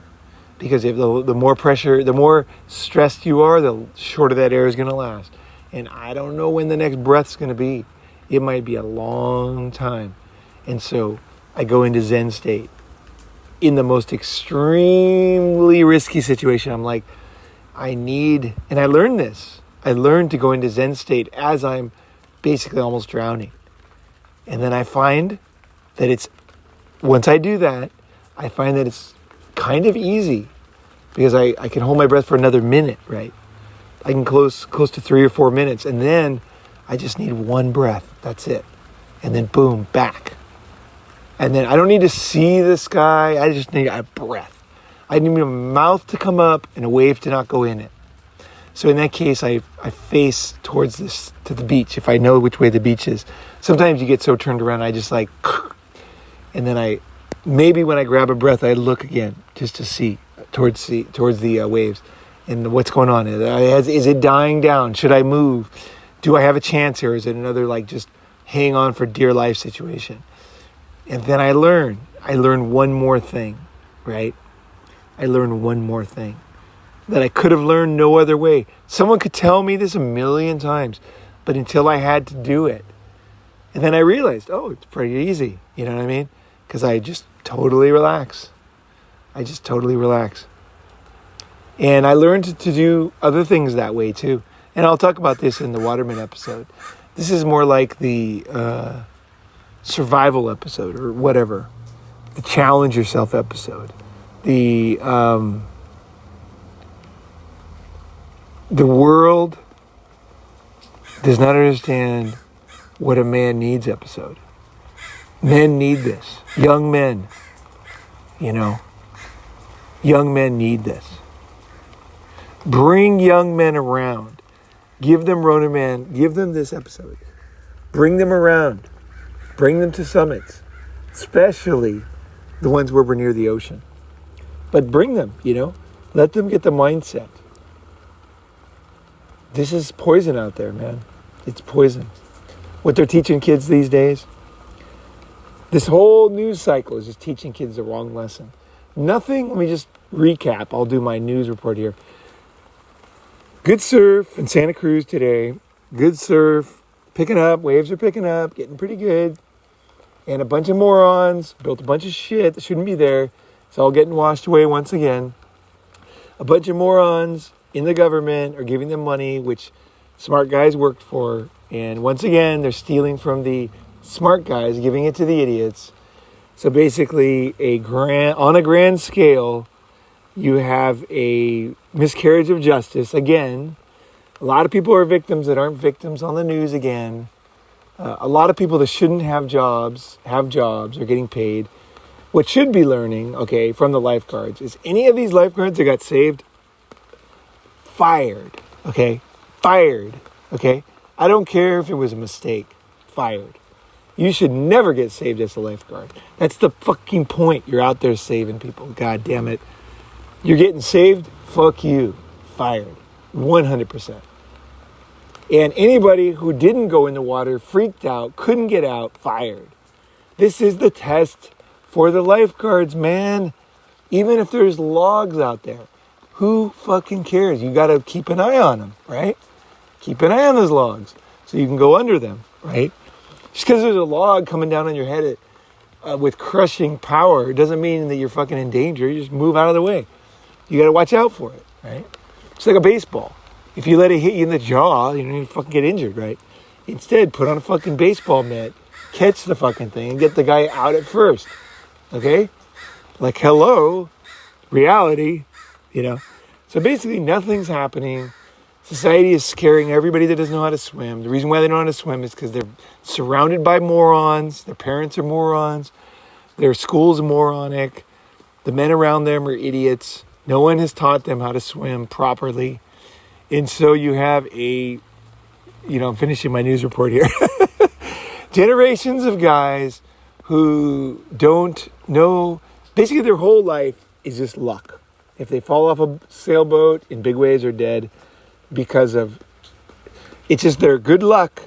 Because if the more pressure, the more stressed you are, the shorter that air is going to last. And I don't know when the next breath's going to be. It might be a long time. And so I go into Zen state. In the most extremely risky situation, I'm like, and I learned this. I learned to go into Zen state as I'm basically almost drowning. And then I find that once I do that, I find that it's kind of easy, because I can hold my breath for another minute, right? I can close to 3 or 4 minutes, and then I just need one breath. That's it. And then boom, back. And then I don't need to see the sky. I just need a breath. I need my mouth to come up and a wave to not go in it. So in that case, I face to the beach, if I know which way the beach is. Sometimes you get so turned around, I just like, and then maybe when I grab a breath, I look again just to see towards the waves and what's going on. Is it dying down? Should I move? Do I have a chance here? Is it another like just hang on for dear life situation? And then I learn one more thing, right? I learn one more thing that I could have learned no other way. Someone could tell me this 1,000,000 times, but until I had to do it. And then I realized, oh, it's pretty easy. You know what I mean? Because I just totally relax. And I learned to do other things that way too. And I'll talk about this in the Waterman episode. This is more like the survival episode or whatever. The challenge yourself episode. The world does not understand what a man needs episode. Men need this. Young men, young men need this. Bring young men around. Give them Ronin Man. Give them this episode. Bring them around. Bring them to summits, especially the ones where we're near the ocean. But bring them, let them get the mindset. This is poison out there, man. It's poison. What they're teaching kids these days, this whole news cycle is just teaching kids the wrong lesson. Nothing, let me just recap. I'll do my news report here. Good surf in Santa Cruz today. Good surf, picking up, waves are picking up, getting pretty good. And a bunch of morons built a bunch of shit that shouldn't be there. It's all getting washed away once again. A bunch of morons in the government are giving them money, which smart guys worked for. And once again, they're stealing from the smart guys, giving it to the idiots. So basically, on a grand scale, you have a miscarriage of justice. Again, a lot of people are victims that aren't victims on the news again. A lot of people that shouldn't have jobs, are getting paid. What should be learning, okay, from the lifeguards is any of these lifeguards that got saved, fired, okay? Fired, okay? I don't care if it was a mistake. Fired. You should never get saved as a lifeguard. That's the fucking point. You're out there saving people. God damn it. You're getting saved? Fuck you. Fired. 100%. And anybody who didn't go in the water, freaked out, couldn't get out, fired. This is the test for the lifeguards, man. Even if there's logs out there, who fucking cares? You got to keep an eye on them, right? Keep an eye on those logs so you can go under them, right? Just because there's a log coming down on your head with crushing power doesn't mean that you're fucking in danger. You just move out of the way. You got to watch out for it, right? It's like a baseball. If you let it hit you in the jaw, you fucking get injured, right? Instead, put on a fucking baseball mitt, catch the fucking thing, and get the guy out at first, okay? Like, hello, reality, So basically, nothing's happening. Society is scaring everybody that doesn't know how to swim. The reason why they don't know how to swim is because they're surrounded by morons. Their parents are morons. Their school's moronic. The men around them are idiots. No one has taught them how to swim properly. And so you have I'm finishing my news report here. Generations of guys who don't know, basically their whole life is just luck. If they fall off a sailboat in big waves, they're dead. Because of, it's just their good luck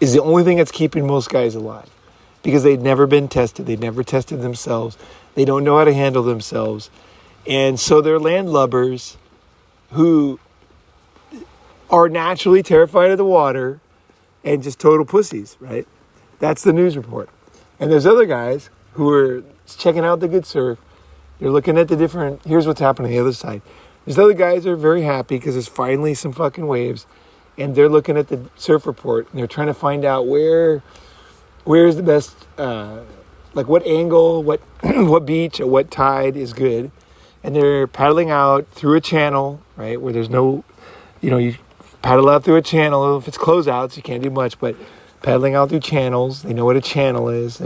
is the only thing that's keeping most guys alive. Because they've never been tested. They've never tested themselves. They don't know how to handle themselves. And so they're landlubbers who are naturally terrified of the water and just total pussies, right? That's the news report. And there's other guys who are checking out the good surf. They're looking at the different, here's what's happening on the other side. There's other guys that are very happy because there's finally some fucking waves, and they're looking at the surf report and they're trying to find out where's the best, what angle, what what beach, at what tide is good, and they're paddling out through a channel, right, where there's no, you paddle out through a channel. If it's closeouts, you can't do much, but paddling out through channels, they know what a channel is.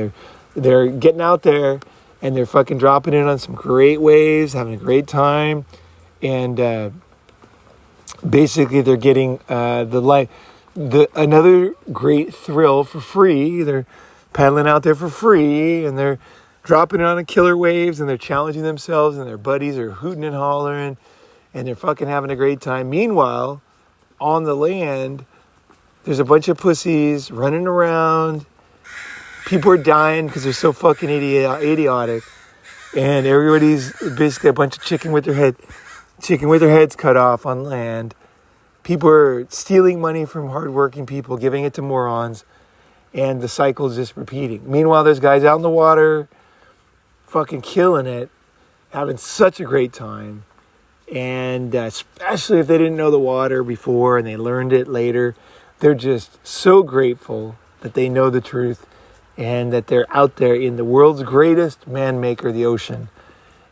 They're getting out there and they're fucking dropping in on some great waves, having a great time. And basically, they're getting another great thrill for free. They're paddling out there for free, and they're dropping in on killer waves, and they're challenging themselves, and their buddies are hooting and hollering, and they're fucking having a great time. Meanwhile, on the land, there's a bunch of pussies running around. People are dying because they're so fucking idiotic, and everybody's basically a bunch of chicken with their heads cut off on land. People are stealing money from hardworking people, giving it to morons, and the cycle is just repeating. Meanwhile, there's guys out in the water, fucking killing it, having such a great time, and especially if they didn't know the water before and they learned it later, they're just so grateful that they know the truth and that they're out there in the world's greatest man-maker, the ocean.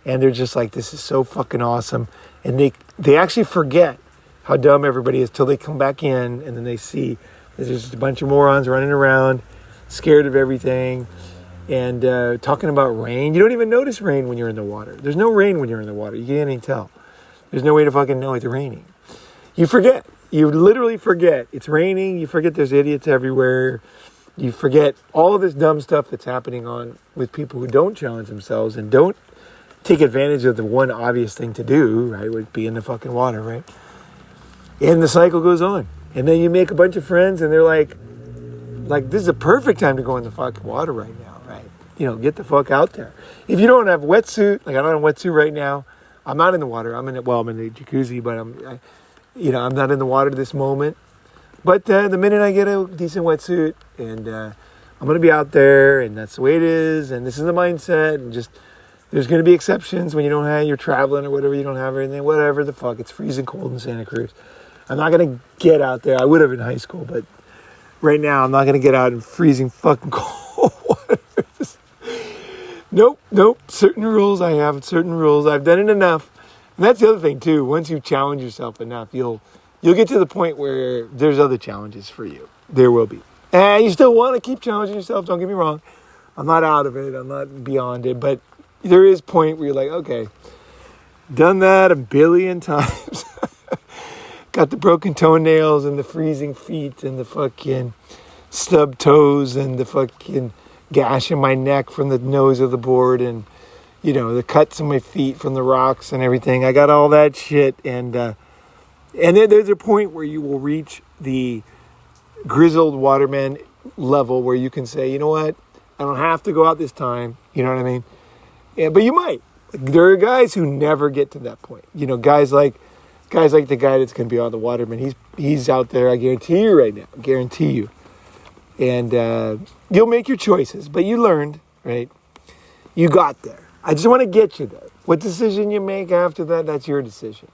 And they're just like, this is so fucking awesome. And they actually forget how dumb everybody is till they come back in, and then they see there's just a bunch of morons running around, scared of everything, and talking about rain. You don't even notice rain when you're in the water. There's no rain when you're in the water. You can't even tell. There's no way to fucking know it's raining. You forget. You literally forget. It's raining. You forget there's idiots everywhere. You forget all of this dumb stuff that's happening with people who don't challenge themselves and don't take advantage of the one obvious thing to do, right? Would be in the fucking water, right? And the cycle goes on. And then you make a bunch of friends and they're like, this is a perfect time to go in the fucking water right now, right? You know, get the fuck out there. If you don't have a wetsuit, like I don't have a wetsuit right now, I'm not in the water. I'm in the jacuzzi, but I'm not in the water this moment. But the minute I get a decent wetsuit and I'm going to be out there and that's the way it is. And this is the mindset and just, there's going to be exceptions when you're traveling or whatever, you don't have anything, whatever the fuck. It's freezing cold in Santa Cruz. I'm not going to get out there. I would have in high school, but right now I'm not going to get out in freezing fucking cold water. Nope. Certain rules I have, certain rules. I've done it enough. And that's the other thing too. Once you challenge yourself enough, you'll get to the point where there's other challenges for you. There will be. And you still want to keep challenging yourself. Don't get me wrong. I'm not out of it. I'm not beyond it. But there is a point where you're like, okay, done that a billion times. Got the broken toenails and the freezing feet and the fucking stub toes and the fucking gash in my neck from the nose of the board and, the cuts in my feet from the rocks and everything. I got all that shit. And then there's a point where you will reach the grizzled waterman level where you can say, you know what? I don't have to go out this time. You know what I mean? Yeah, but you might. There are guys who never get to that point. Guys like the guy that's going to be on the waterman. He's out there, I guarantee you right now. Guarantee you. And you'll make your choices, but you learned, right? You got there. I just want to get you there. What decision you make after that, that's your decision.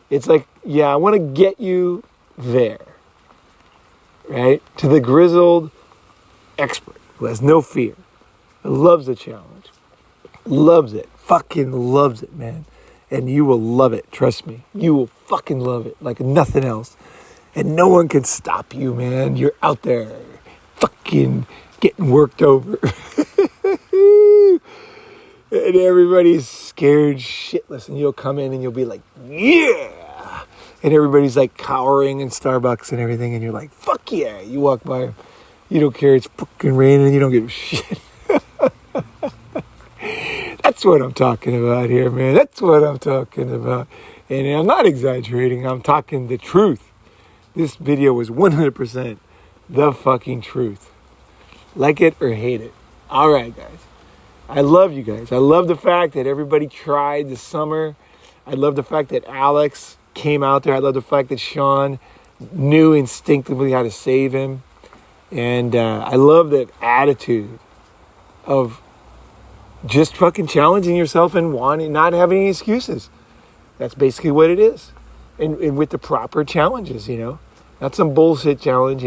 It's like, yeah, I want to get you there, right? To the grizzled expert who has no fear, loves the challenge, loves it, fucking loves it, man. And you will love it, trust me. You will fucking love it like nothing else. And no one can stop you, man. You're out there fucking getting worked over. And everybody's scared shitless. And you'll come in and you'll be like, yeah. And everybody's like cowering in Starbucks and everything. And you're like, fuck yeah. You walk by them. You don't care. It's fucking raining. You don't give a shit. That's what I'm talking about here, man. That's what I'm talking about. And I'm not exaggerating. I'm talking the truth. This video was 100% the fucking truth. Like it or hate it. All right, guys. I love you guys. I love the fact that everybody tried this summer. I love the fact that Alex came out there. I love the fact that Sean knew instinctively how to save him. And I love that attitude of just fucking challenging yourself and not having any excuses. That's basically what it is. And with the proper challenges, Not some bullshit challenge,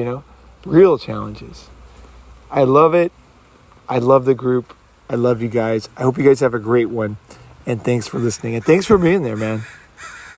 Real challenges. I love it. I love the group. I love you guys. I hope you guys have a great one. And thanks for listening. And thanks for being there, man.